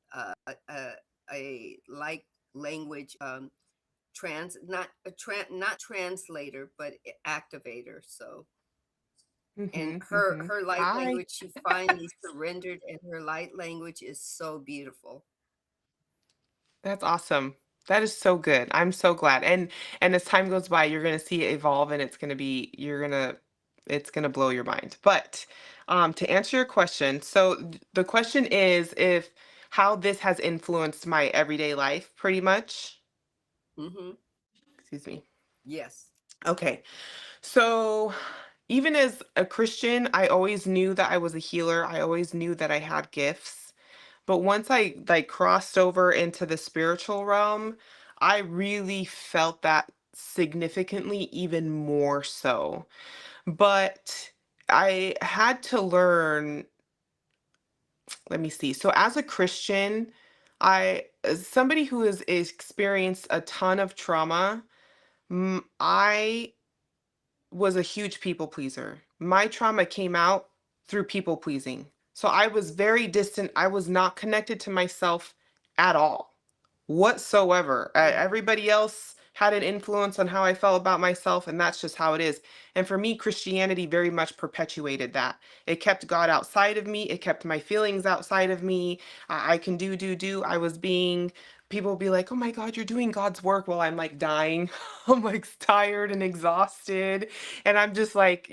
a like language not translator but activator. So, and Mm-hmm. her Mm-hmm. her light Hi. language, she finally surrendered, and her light language is so beautiful. That's awesome. That is so good. I'm so glad. And as time goes by, you're gonna see it evolve and it's gonna blow your mind. But to answer your question, so the question is if how this has influenced my everyday life, pretty much. Hmm. Excuse me. Yes. Okay. So even as a Christian, I always knew that I was a healer. I always knew that I had gifts. But once I like crossed over into the spiritual realm, I really felt that significantly even more so. But I had to learn, let me see. So as a Christian, as somebody who has experienced a ton of trauma, I was a huge people pleaser. My trauma came out through people pleasing. So I was very distant. I was not connected to myself at all, whatsoever. Mm. Everybody else had an influence on how I felt about myself, and that's just how it is. And for me, Christianity very much perpetuated that. It kept God outside of me, it kept my feelings outside of me. I can do. I was being, people would be like, oh my God, you're doing God's work while I'm like dying. I'm like tired and exhausted. And I'm just like,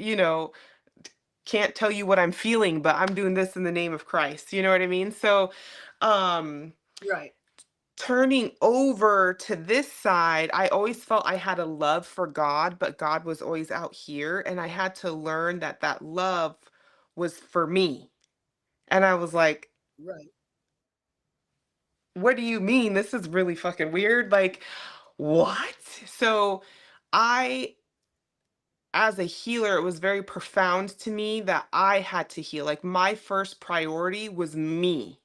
can't tell you what I'm feeling, but I'm doing this in the name of Christ. You know what I mean? So, um, Right. turning over to this side, I always felt I had a love for God, but God was always out here. And I had to learn that that love was for me. And I was like, Right. what do you mean? This is really fucking weird. Like, what? So, I, as a healer, it was very profound to me that I had to heal. Like, my first priority was me.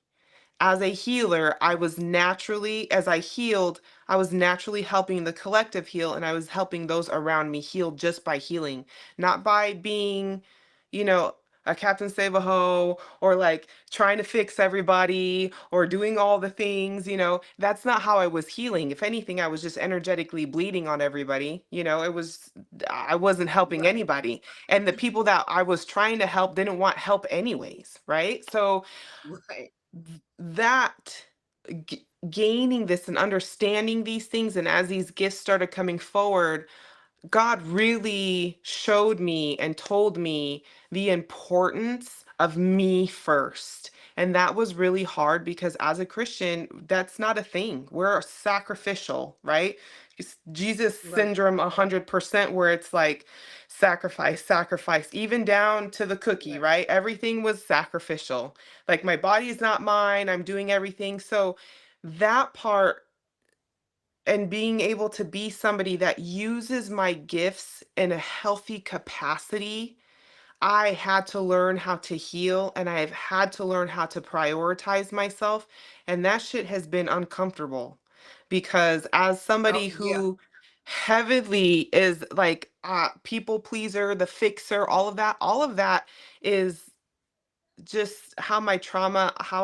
As a healer, I was naturally, as I healed, I was naturally helping the collective heal, and I was helping those around me heal just by healing, not by being, you know, a Captain Save a Ho, or like trying to fix everybody or doing all the things, that's not how I was healing. If anything, I was just energetically bleeding on everybody. I wasn't helping Right. anybody. And the people that I was trying to help didn't want help anyways, right? So, Right. that gaining this and understanding these things, and as these gifts started coming forward, God really showed me and told me the importance of me first. And that was really hard because as a Christian, that's not a thing. We're sacrificial, right? It's Jesus Right. syndrome 100%, where it's like sacrifice, sacrifice, even down to the cookie, Right. right? Everything was sacrificial. Like my body is not mine, I'm doing everything. So that part, and being able to be somebody that uses my gifts in a healthy capacity, I had to learn how to heal, and I've had to learn how to prioritize myself. And that shit has been uncomfortable because, as Oh, somebody yeah. who heavily is like people pleaser, the fixer, all of that is just how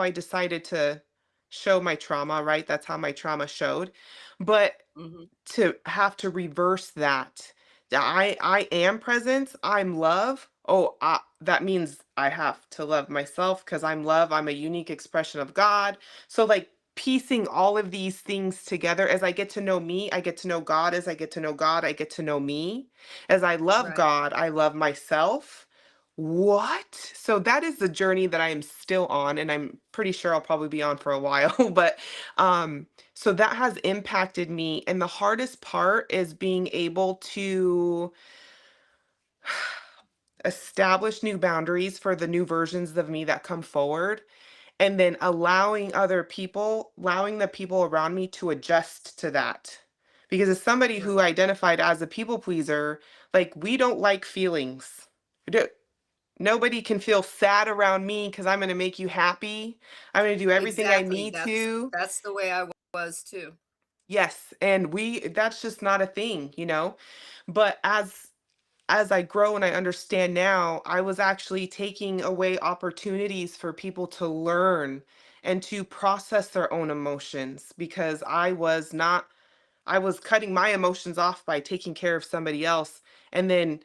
I decided to show my trauma, right? That's how my trauma showed. But Hmm. to have to reverse that. I am presence, I'm love. Oh, that means I have to love myself because I'm love. I'm a unique expression of God. So like piecing all of these things together, as I get to know me, I get to know God. As I get to know God, I get to know me. As I love Right. God, I love myself. What? So that is the journey that I am still on, and I'm pretty sure I'll probably be on for a while. But so that has impacted me. And the hardest part is being able to establish new boundaries for the new versions of me that come forward. And then allowing the people around me to adjust to that. Because as somebody who Right. identified as a people pleaser, like we don't like feelings. We don't- Nobody can feel sad around me because I'm going to make you happy. I'm going to do everything I Exactly. need to. That's the way I was too. Yes, and that's just not a thing. But as I grow and I understand now, I was actually taking away opportunities for people to learn and to process their own emotions because I was cutting my emotions off by taking care of somebody else, and then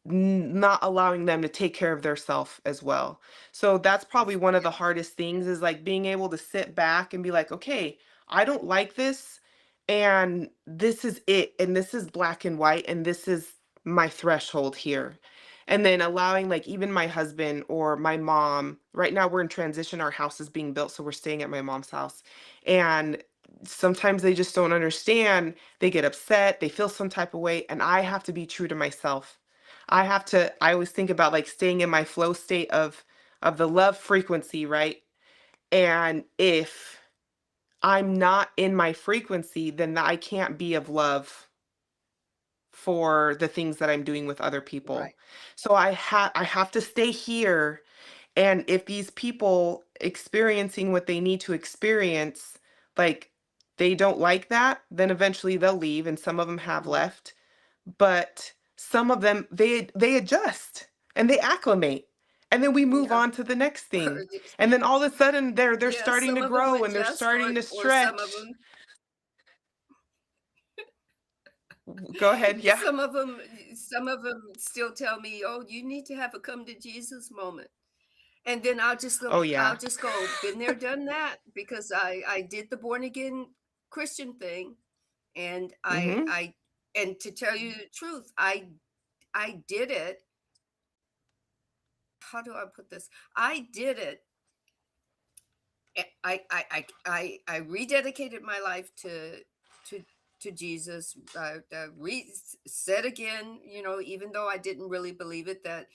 not allowing them to take care of their self as well. So that's probably one of Yeah. the hardest things, is like being able to sit back and be like, okay, I don't like this, and this is it, and this is black and white, and this is my threshold here. And then allowing, like, even my husband or my mom, right now we're in transition, our house is being built, so we're staying at my mom's house. And sometimes they just don't understand, they get upset, they feel some type of way, and I have to be true to myself. I always think about like staying in my flow state of the love frequency, right? And if I'm not in my frequency, then I can't be of love for the things that I'm doing with other people. Right. So I have to stay here, and if these people experiencing what they need to experience, like they don't like that, then eventually they'll leave, and some of them have Mhm. left. But some of them, they adjust and they acclimate. and then we move Yeah. on to the next thing. Or just And then all of a sudden they're yeah, starting to some of them grow and they're adjust, starting to or some of stretch. them Go ahead. Yeah. some of them some of them still tell me, "Oh, you need to have a come to Jesus moment." And then Oh I'll yeah. just go, "Been there, done that," because I did the born again Christian thing, and Mhm. and to tell you the truth, I did it. How do I put this? I did it. I rededicated my life to to Jesus. Said again, even though I didn't really believe it, that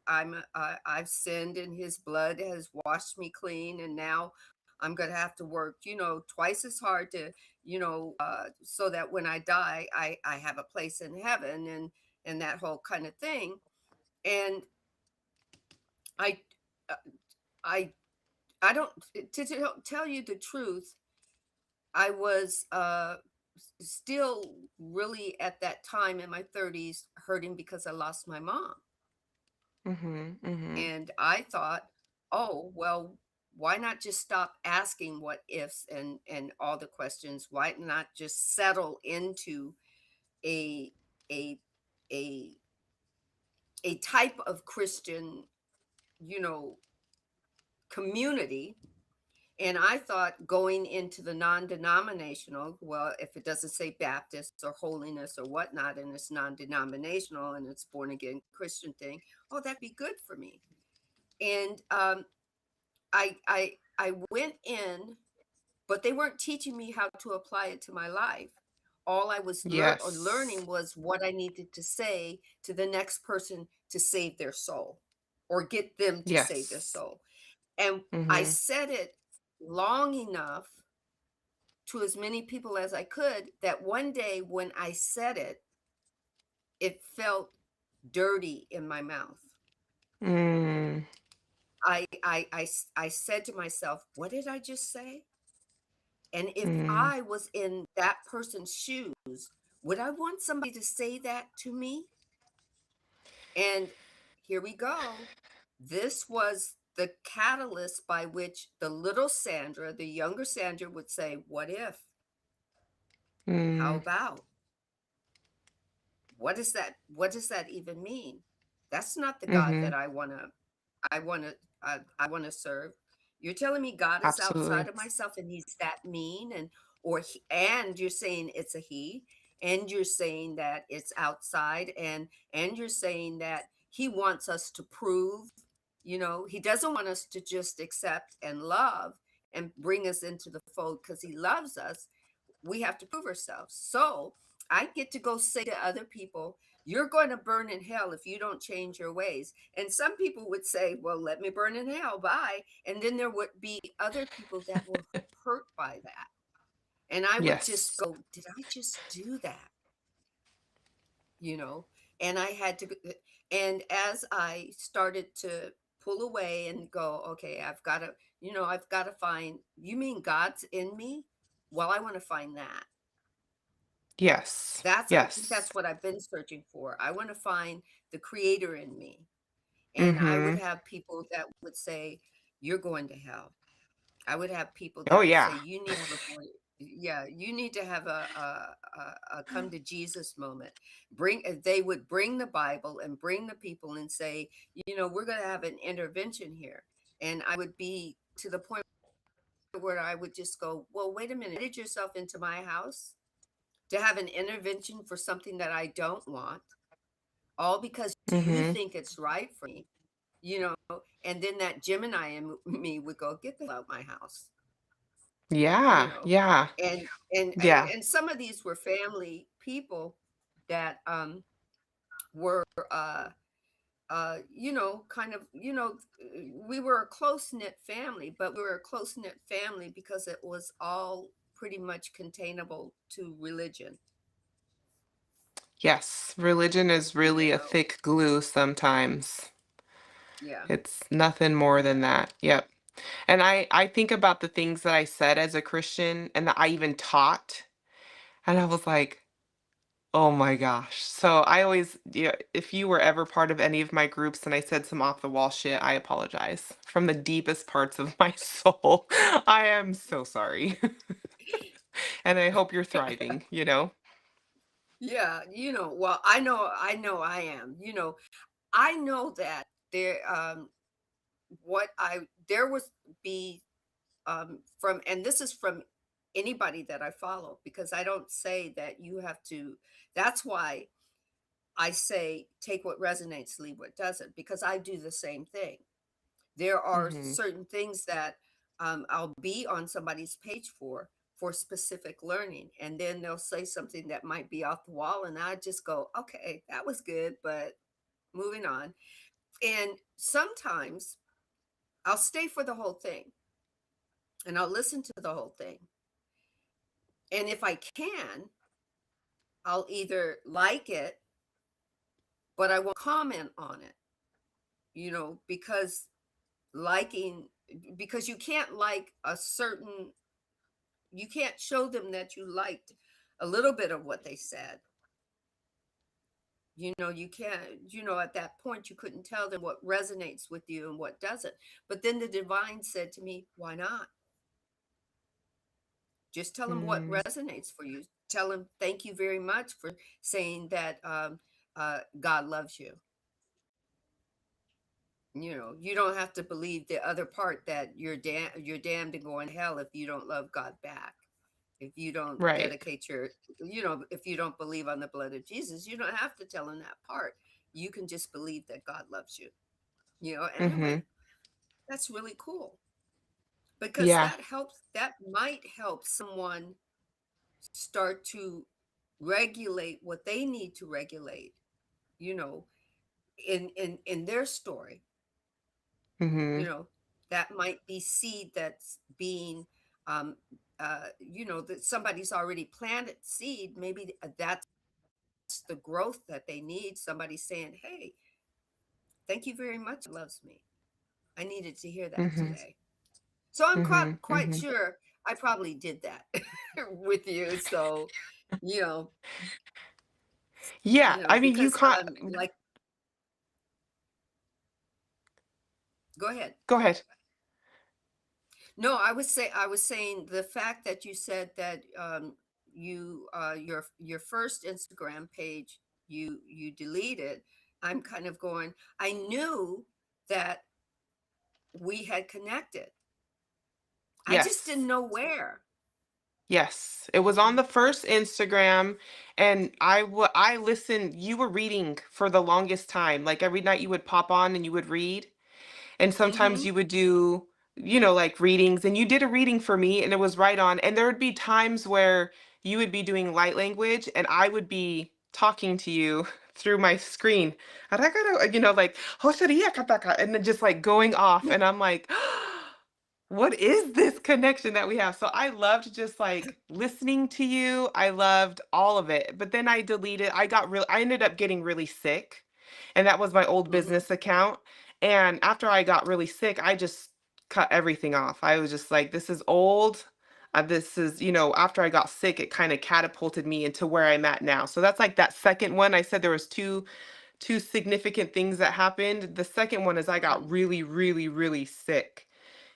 I've sinned and His blood has washed me clean, and now I'm gonna have to work, twice as hard to, so that when I die, I have a place in heaven, and that whole kind of thing. And I uh, I I don't tell you the truth. I was still really at that time in my 30s hurting because I lost my mom. Mhm. Mhm. And I thought, oh, well, why not just stop asking what ifs and all the questions? Why not just settle into a a a a type of Christian, you know, community. And I thought going into the non-denominational, well, if it doesn't say Baptist or holiness or whatnot, and it's non-denominational and it's born again Christian thing, oh, that'd be good for me. And I went in, but they weren't teaching me how to apply it to my life. All I was Yes. learning was what I needed to say to the next person to save their soul, or get them to save their Yes. soul. And I Mhm. said it long enough to as many people as I could, that one day when I said it, it felt dirty in my mouth. Mm. I said to myself, what did I just say? And if Mm. I was in that person's shoes, would I want somebody to say that to me? And here we go. This was the catalyst by which the little Sandra, the younger Sandra, would say, what if? How Mm. about? What does that even mean? That's not the God that Mhm. I want to serve. You're telling me God is outside Absolutely. of myself and He's that mean, and you're saying it's a he, and you're saying that it's outside, and you're saying that He wants us to prove, He doesn't want us to just accept and love and bring us into the fold because He loves us. We have to prove ourselves. So I get to go say to other people, you're going to burn in hell if you don't change your ways. And some people would say, well, let me burn in hell. Bye. And then there would be other people that were hurt by that. And I would just Yes. go, did I just do that? You know? And I had to, and as I started to pull away and go, okay, I've got to find, you mean God's in me? Well, I want to find that. Yes. I think Yes. that's what I've been searching for. I want to find the creator in me. And I would Mhm. have people that would say, you're going to hell. I would have people Oh that would say, yeah. you need to have a yeah, you need to have a come to Jesus moment. They would bring the Bible and bring the people and say, we're going to have an intervention here. And I would be to the point where I would just go, well, wait a minute, you yourself into my house to have an intervention for something that I don't want, all because you Mhm. think it's right for me, and then that Gemini in me would go, get the hell out of my house, you Yeah. know. Yeah. Yeah. And some of these were family people that were kind of, we were a close knit family, but we were a close knit family because it was all pretty much containable to religion, Yes. Religion is you really a know. thick glue sometimes. Yeah. It's nothing more than Yeah. that. Yep. And I think about the things that I said as a Christian and that I even taught, and I was like, Oh my gosh. So I always, yeah, if you were ever part of any of my groups and I said some off the wall shit, I apologize from the deepest parts of my soul. I am so sorry. And I hope you're thriving, you know? Yeah, well, I know I am. I know that there what I there was be from, and this is from anybody that I follow, because I don't say that you have to. That's why I say take what resonates, leave what doesn't, because I do the same thing. There are Hmm. certain things that I'll be on somebody's page for specific learning, and then they'll say something that might be off the wall, and I just go, okay, that was good, but moving on. And sometimes I'll stay for the whole thing and I'll listen to the whole thing. And if I can, I'll either like it, but I won't comment on it, because liking, because you can't like a certain, you can't show them that you liked a little bit of what they said. You can't, at that point, you couldn't tell them what resonates with you and what doesn't. But then the divine said to me, why not? Just tell them what Mm, resonates for you. Tell them thank you very much for saying that God loves you. You don't have to believe the other part that you're damned and going to hell if you don't love God back. If you don't right. dedicate if you don't believe on the blood of Jesus, you don't have to tell them that part. You can just believe that God loves you. And I Hmm. went, that's really cool, because Yeah. that might help someone start to regulate what they need to regulate, you know, in their story. you Hmm. know that might be seed that's being um that somebody's already planted seed. Maybe that's the growth that they need. Somebody saying, hey, thank you very much, loves me. I needed to hear that Hmm. today. So I'm quite Hmm. quite Hmm. sure I probably did that with you. So you know Yeah. I mean, you because can't. like, go ahead. Go ahead. No, I was saying the fact that you said that your first Instagram page, you deleted. I'm kind of going, I knew that we had connected. I just Yes. didn't know where. Yes, it was on the first Instagram, and I listened. You were reading for the longest time. Like every night you would pop on and you would read, and sometimes Mhm. you would do, like readings, and you did a reading for me, and it was right on. And there would be times where you would be doing light language, and I would be talking to you through my screen. Like, "Hoshariya kataka," and then just like going off, and I'm like, what is this connection that we have? So I loved just like listening to you. I loved all of it. But then I deleted, I ended up getting really sick. And that was my old Mhm. business account. And after I got really sick, I just cut everything off. I was just like, this is old. This is, after I got sick, it kind of catapulted me into where I'm at now. So that's like that second one. I said there was two significant things that happened. The second one is I got Mhm. really, really, really sick,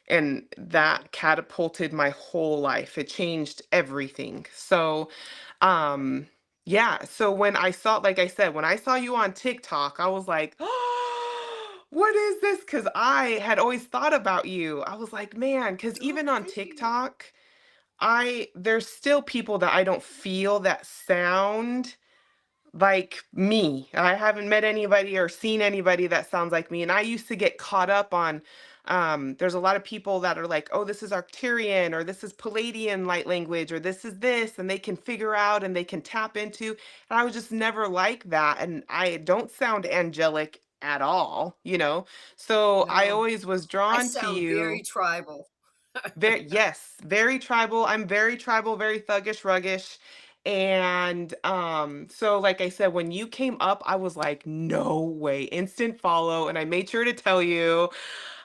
and Yeah. that catapulted my whole life. It changed everything. So, um, yeah. So when I saw, like I said, when I saw you on TikTok, I was like, oh, what is this? Because I had always thought about you. I was like, man, because Oh, even on thank you. TikTok, there's still people that I don't feel that sound like me. I haven't met anybody or seen anybody that sounds like me. And I used to get caught up on, there's a lot of people that are like, oh, this is Arcturian, or this is Palladian light language, or this is this, and they can figure out and they can tap into. And I was just never like that. And I don't sound angelic at all. So I No, always was I drawn to sound very you. tribal. Very, yes, very tribal. I'm very tribal, very thuggish, ruggish. And so like I said, when you came up, I was like, no way, instant follow. And I made sure to tell you.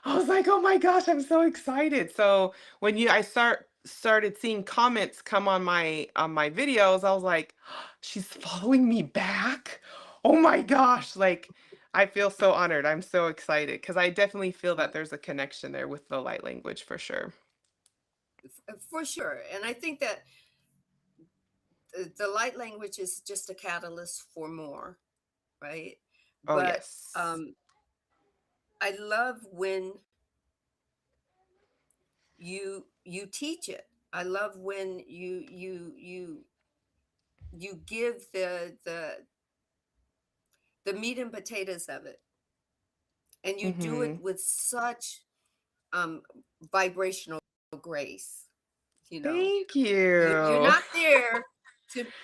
I was like, oh my gosh, I'm so excited. So when I started seeing comments come on my videos, I was like, she's following me back. Oh my gosh, like I feel so honored. I'm so excited because I definitely feel that there's a connection there with the light language for sure. For sure. And I think that the light language is just a catalyst for more, right? Oh, But yes. I love when you teach it. I love when you give the meat and potatoes of it, and you do it Mhm. with such um vibrational grace. You know, Thank you're you. not there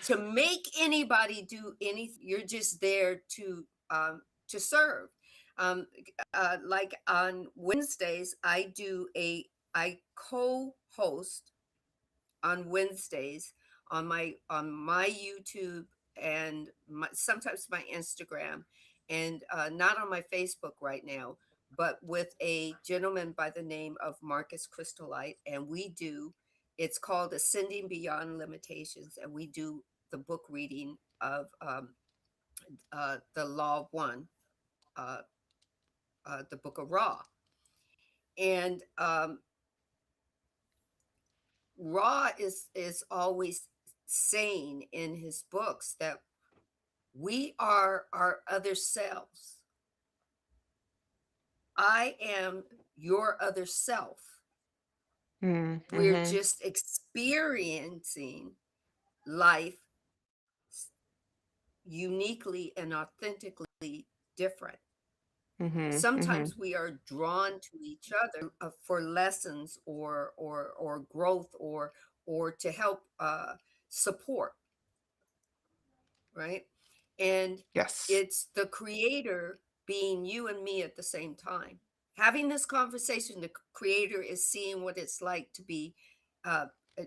to make anybody do anything. You're just there to serve. Like on Wednesdays, I co-host on Wednesdays on my YouTube and sometimes my Instagram, and not on my Facebook right now, but with a gentleman by the name of Marcus Crystallite, and we do. It's called Ascending Beyond Limitations, and we do the book reading of the Law of One, uh, the Book of Ra, and Ra is always saying in his books that we are our other selves. I am your other self. Mm, We're mhm. just experiencing life uniquely and authentically different. Mhm. Mhm. Sometimes we are drawn to each other for lessons or growth or to help support, right? And Yes. it's the creator being you and me at the same time. Having this conversation, the creator is seeing what it's like to be uh, uh,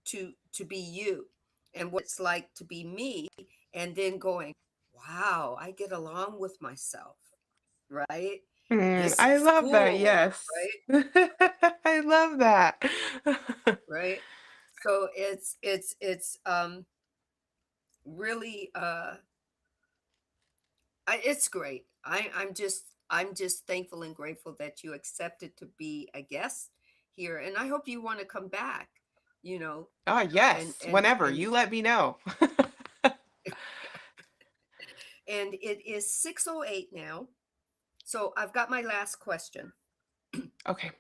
to be you and what it's like to be me, and then going, wow, I get along with myself, right? Mm, This I is love that, cool, yes. right? I love that. Right. So it's really it's great. I'm just thankful and grateful that you accepted to be a guest here, and I hope you want to come back. You know, Ah, and yes, and whenever, and you let me know. and it is 6:08 now. So I've got my last question. Okay.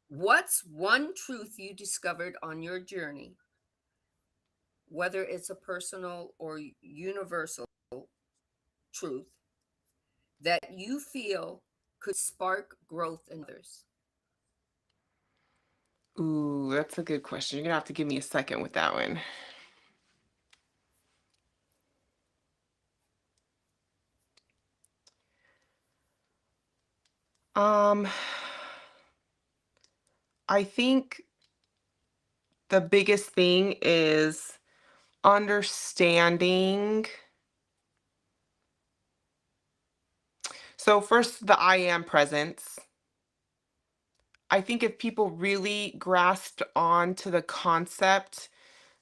What's one truth you discovered on your journey, whether it's a personal or universal truth, that you feel could spark growth in others? Ooh, that's a good question. You're gonna have to give me a second with that one. Um, I think the biggest thing is understanding. So first, the I am presence. I think if people really grasped on to the concept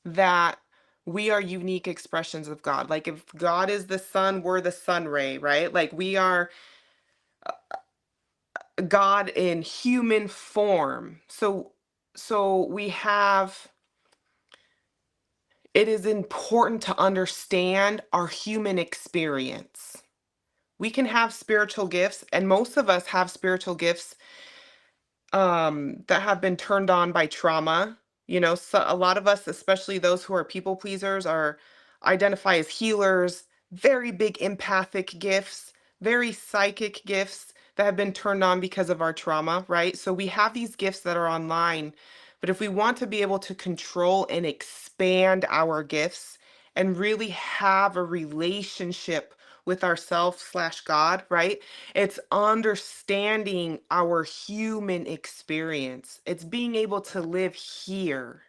that we are unique expressions of God. Like if God is the sun, we're the sun ray, right? Like we are God in human form. So we have it is important to understand our human experience. We can have spiritual gifts and most of us have spiritual gifts that have been turned on by trauma. You know, so a lot of us, especially those who are people pleasers, are identify as healers, very big empathic gifts, very psychic gifts that have been turned on because of our trauma, right? So we have these gifts that are online, but if we want to be able to control and expand our gifts and really have a relationship with ourself slash God, right? It's understanding our human experience. It's being able to live here.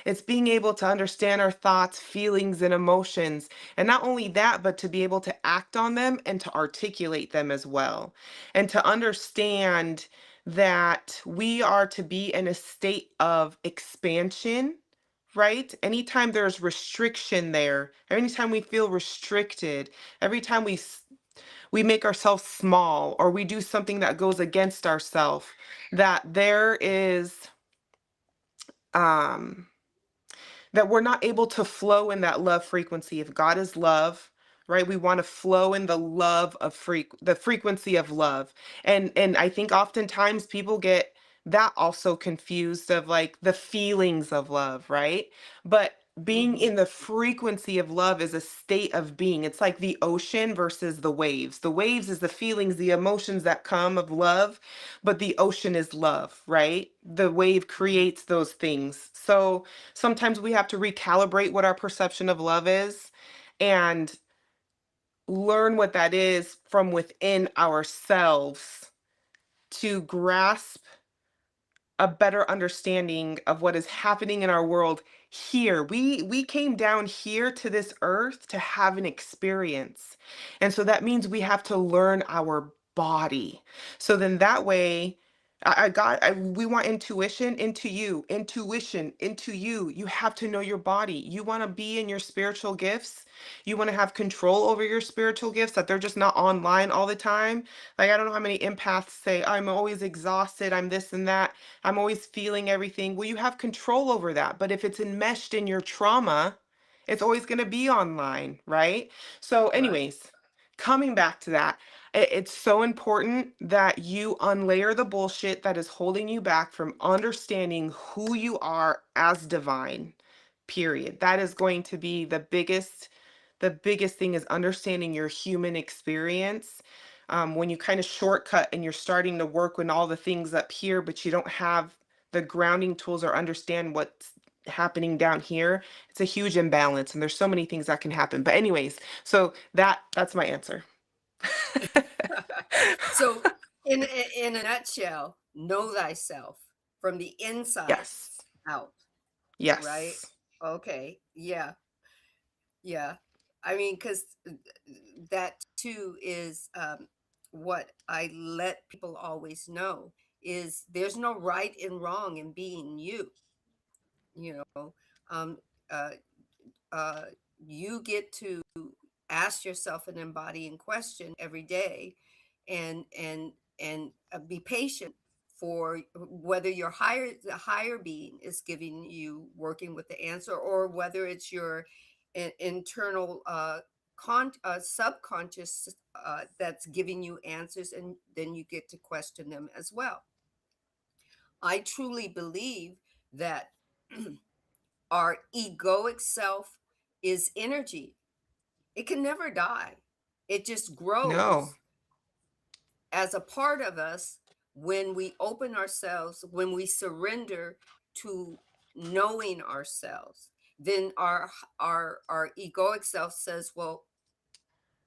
It's being able to understand our thoughts, feelings, and emotions. And not only that, but to be able to act on them and to articulate them as well. And to understand that we are to be in a state of expansion right? Anytime there's restriction there, anytime we feel restricted, every time we make ourselves small or we do something that goes against ourselves, that there is um that we're not able to flow in that love frequency. If God is love, right? We want to flow in the love of the frequency of love. And I think oftentimes people get that also confused of like the feelings of love, right? But being Hmm. in the frequency of love is a state of being. It's like the ocean versus the waves. The waves is the feelings, the emotions that come of love, but the ocean is love, right? The wave creates those things. So sometimes we have to recalibrate what our perception of love is and learn what that is from within ourselves to grasp a better understanding of what is happening in our world here. We came down here to this earth to have an experience. And so that means we have to learn our body. So then that way we want intuition into you, intuition into you. You have to know your body. You want to be in your spiritual gifts. You want to have control over your spiritual gifts, that they're just not online all the time. Like, I don't know how many empaths say, I'm always exhausted, I'm this and that. I'm always feeling everything. Well, you have control over that. But if it's enmeshed in your trauma, it's always going to be online, right? So, Right. anyways, coming back to that, it's so important that you unlayer the bullshit that is holding you back from understanding who you are as divine. Period. That is going to be the biggest thing is understanding your human experience. When you kind of shortcut and you're starting to work with all the things up here, but you don't have the grounding tools or understand what's happening down here, it's a huge imbalance. And there's so many things that can happen. But anyways, so that's my answer. So, in a nutshell, know thyself from the inside Yes. out, right? Yes. Okay. Yeah. Yeah. I mean, because that too is what I let people always know is there's no right and wrong in being you. You know, um, uh, uh, you get to ask yourself an embodying question every day, and be patient for whether the higher being is giving you working with the answer, or whether it's your internal subconscious that's giving you answers, and then you get to question them as well. I truly believe that our egoic self is energy. It can never die. It just No. grows as a part of us when we open ourselves, when we surrender to knowing ourselves. Then our egoic self says, "Well,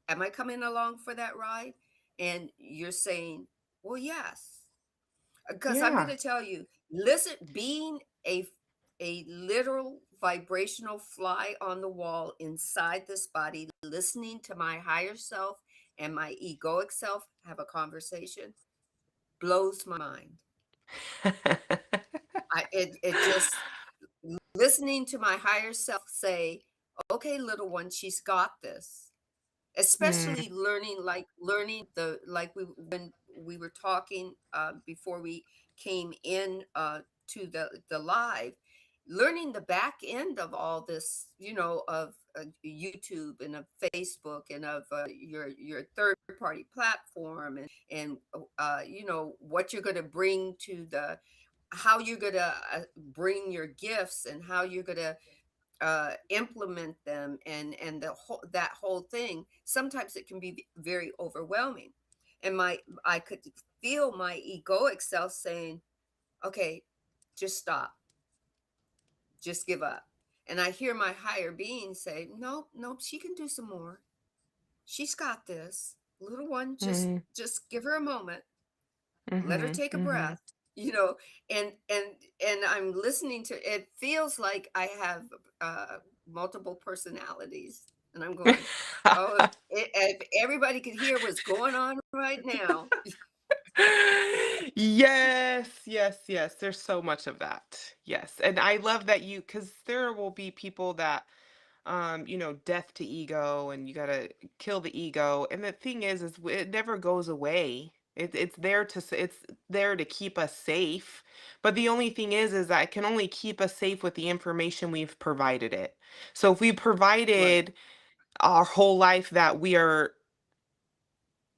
am I coming along for that ride?" And you're saying, "Well, yes." Because I'm going Yeah. to tell you, listen, being a literal vibrational fly on the wall inside this body, listening to my higher self and my egoic self have a conversation blows my mind. It just listening to my higher self say, "Okay, little one, she's got this." Especially Mm, learning the like we when we were talking before we came in to the live, learning the back end of all this, of YouTube and of Facebook and of your third party platform, and what you're going to bring to the how you're going to bring your gifts, and how you're going to implement them, and that whole thing. Sometimes it can be very overwhelming, and my I could feel my egoic self saying, "Okay, just stop, just give up." And I hear my higher being say, "Nope, nope, she can do some more. She's got this, little one. just mm, just give her a moment, let her mhm, take a mhm. breath." you know and I'm listening to it. Feels like I have uh multiple personalities, and I'm going, "Oh, if everybody could hear what's going on right now." Yes, yes, yes. There's so much of that. Yes. And I love that because there will be people that death to ego and you gotta kill the ego. And the thing is it never goes away. It's there it's there to keep us safe. But the only thing is that it can only keep us safe with the information we've provided it. So if we Right, provided our whole life that we are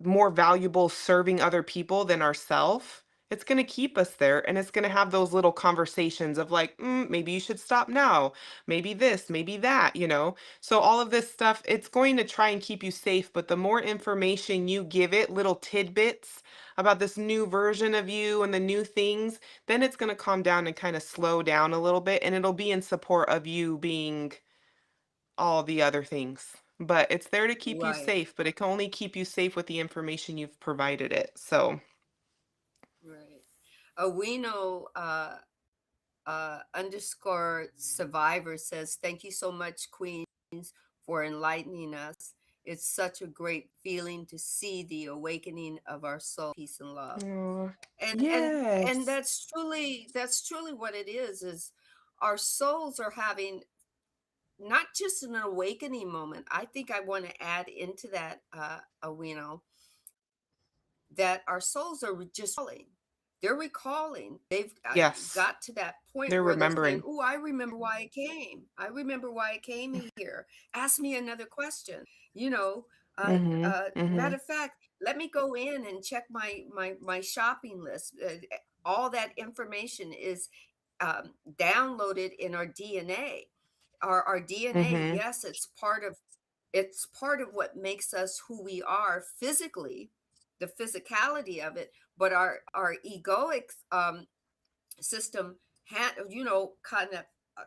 more valuable serving other people than ourself, it's going to keep us there and it's going to have those little conversations of like, maybe you should stop now, maybe this, maybe that. So all of this stuff, it's going to try and keep you safe, but the more information you give it, little tidbits about this new version of you and the new things, then it's going to calm down and kind of slow down a little bit and it'll be in support of you being all the other things. But it's there to keep you right, safe, but it can only keep you safe with the information you've provided it. So, right. We know underscore survivor says, thank you so much, Queens, for enlightening us. It's such a great feeling to see the awakening of our soul, peace and love. aw, And yes. that's truly what it is our souls are having not just an awakening moment. I think I want to add into that, Awino, that our souls are just recalling. They're recalling. They've Yes. got to that point They're where they're saying, remembering. "Oh, I remember why I came. I remember why I came here. Ask me another question." You know, Mhm. matter Mhm. of fact, let me go in and check my shopping list. All that information is downloaded in our DNA. Our DNA, Mhm. yes, it's part of what makes us who we are physically, the physicality of it, but our egoic system kind of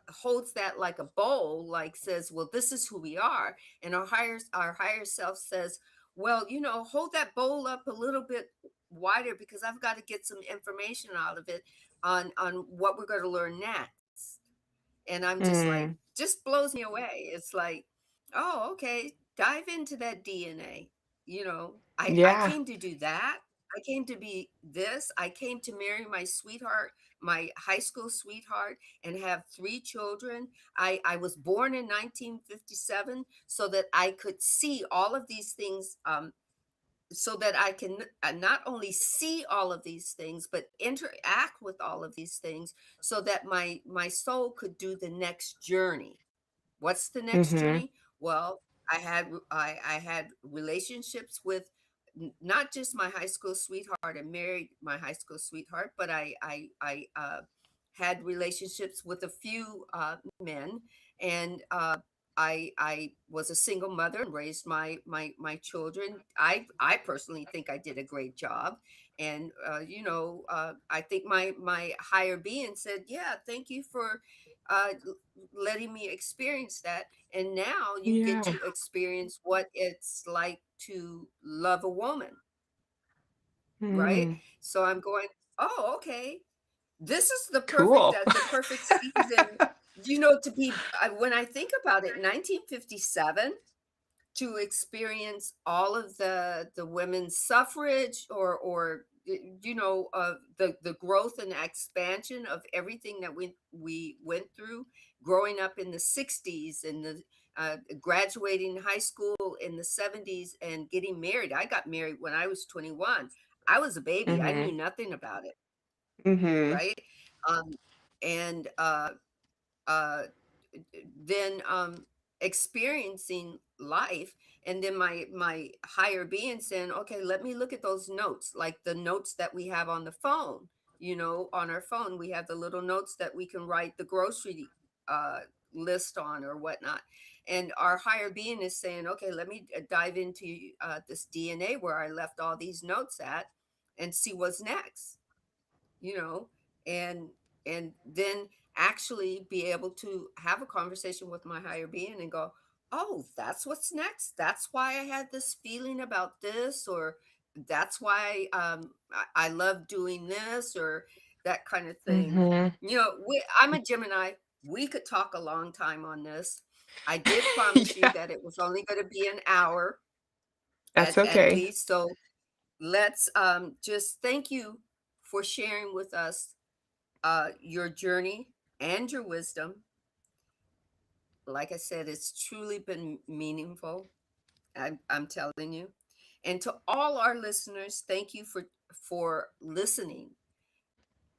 holds that like a bowl, like says, well, this is who we are. And our higher self says, well, hold that bowl up a little bit wider because I've got to get some information out of it on what we're going to learn next. And I'm just like, Mm. just blows me away. It's like, oh, okay, dive into that DNA. I Yeah. came to do that. I came to be this. I came to marry my sweetheart, my high school sweetheart, and have three children. I was born in 1957 so that I could see all of these things, so that I can not only see all of these things, but interact with all of these things so that my soul could do the next journey. What's the next Mhm. journey? Well, I had relationships with not just my high school sweetheart and married my high school sweetheart, but I had relationships with a few men, and I was a single mother and raised my children. I personally think I did a great job, and I think my higher being said, yeah, thank you for letting me experience that. And now you get Yeah. to experience what it's like to love a woman, right? Mm. So I'm going, oh, okay. This is Cool. the perfect season, to be, when I think about it, 1957, to experience all of the women's suffrage, or the growth and expansion of everything that we went through growing up in the 60s, and the graduating high school in the 70s, and getting married. I got married when I was 21. I was a baby. I knew Mhm. nothing about it, Mhm. right? And uh then experiencing life, and then my higher being saying, okay, let me look at those notes, like the notes that we have on the phone. On our phone we have the little notes that we can write the grocery uh list on or whatnot. And our higher being is saying, okay, let me dive into this DNA where I left all these notes at, and see what's next, you know and then actually be able to have a conversation with my higher being and go, oh, that's what's next. That's why I had this feeling about this, or that's why I love doing this, or that kind of thing. Mhm. I'm a Gemini. We could talk a long time on this. I did promise you Yeah. that it was only going to be an hour That's at okay. least. So let's just thank you for sharing with us your journey and your wisdom. Like I said, it's truly been meaningful. I'm telling you. And to all our listeners, thank you for listening.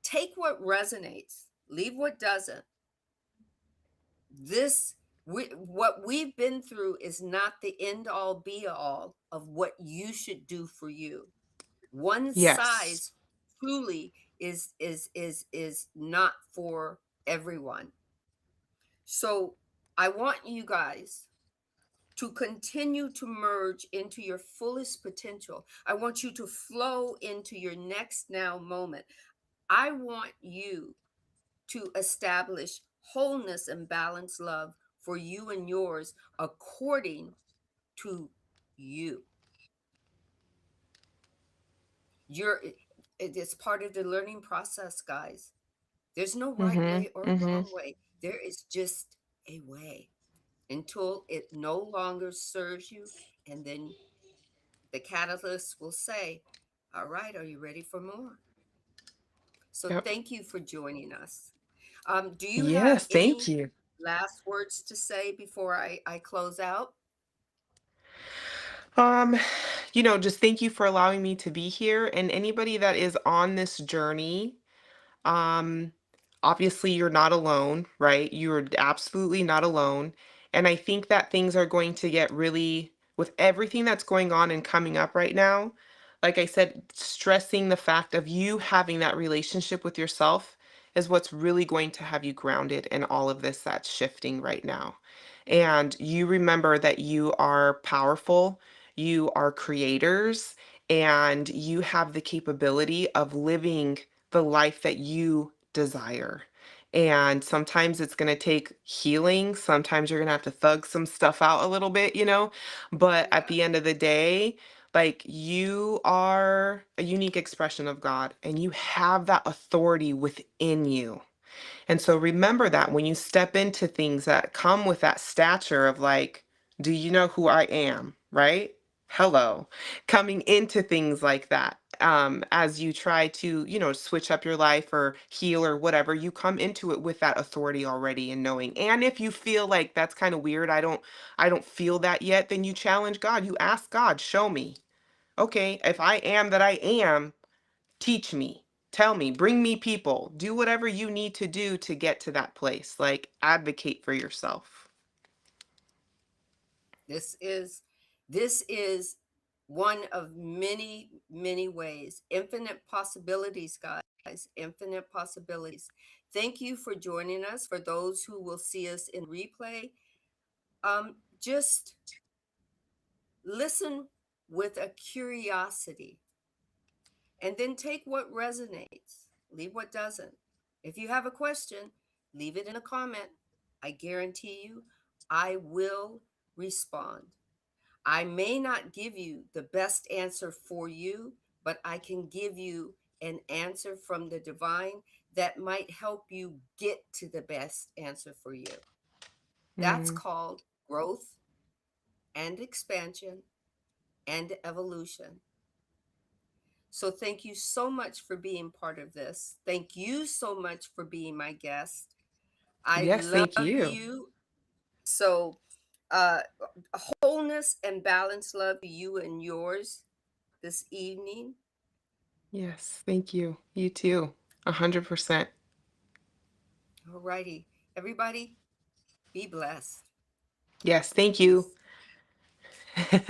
Take what resonates, leave what doesn't. This what we've been through is not the end all be all of what you should do for you. One Yes. size truly is not for everyone. So I want you guys to continue to merge into your fullest potential. I want you to flow into your next now moment. I want you to establish wholeness and balanced love for you and yours according to you. You're it is part of the learning process, guys. There's no right Mm-hmm. way or Mm-hmm. wrong way. There is just a way until it no longer serves you. And then the catalyst will say, all right, are you ready for more? So Yep. thank you for joining us. Do you have Yes, thank any you. last words to say before I close out? Um, just thank you for allowing me to be here. And anybody that is on this journey, Um, obviously, you're not alone, right? You're absolutely not alone. And I think that things are going to get really, with everything that's going on and coming up right now, like I said, stressing the fact of you having that relationship with yourself is what's really going to have you grounded in all of this that's shifting right now. And you remember that you are powerful, you are creators, and you have the capability of living the life that you desire. And sometimes it's going to take healing. Sometimes you're going to have to thug some stuff out a little bit. But at Yeah. the end of the day, like you are a unique expression of God and you have that authority within you. And so remember that when you step into things that come with that stature of like, do you know who I am? Right? Hello. Coming into things like that. As you try to, switch up your life or heal or whatever, you come into it with that authority already and knowing. And if you feel like that's kind of weird, I don't feel that yet, then you challenge God. You ask God, show me. Okay, if I am that I am, teach me, tell me, bring me people, do whatever you need to do to get to that place. Like, advocate for yourself. This is this is one of many, many ways. Infinite possibilities, guys. Infinite possibilities. Thank you for joining us. For those who will see us in replay, just listen with a curiosity and then take what resonates, leave what doesn't. If you have a question, leave it in a comment. I guarantee you, I will respond. I may not give you the best answer for you, but I can give you an answer from the divine that might help you get to the best answer for you. That's Mm, called growth and expansion and evolution. So thank you so much for being part of this. Thank you so much for being my guest. I yes, thank love you. you. So uh wholeness and balanced love to you and yours this evening. Yes, thank you. You too. 100%. All righty. Everybody, be blessed. Yes, thank you. Peace.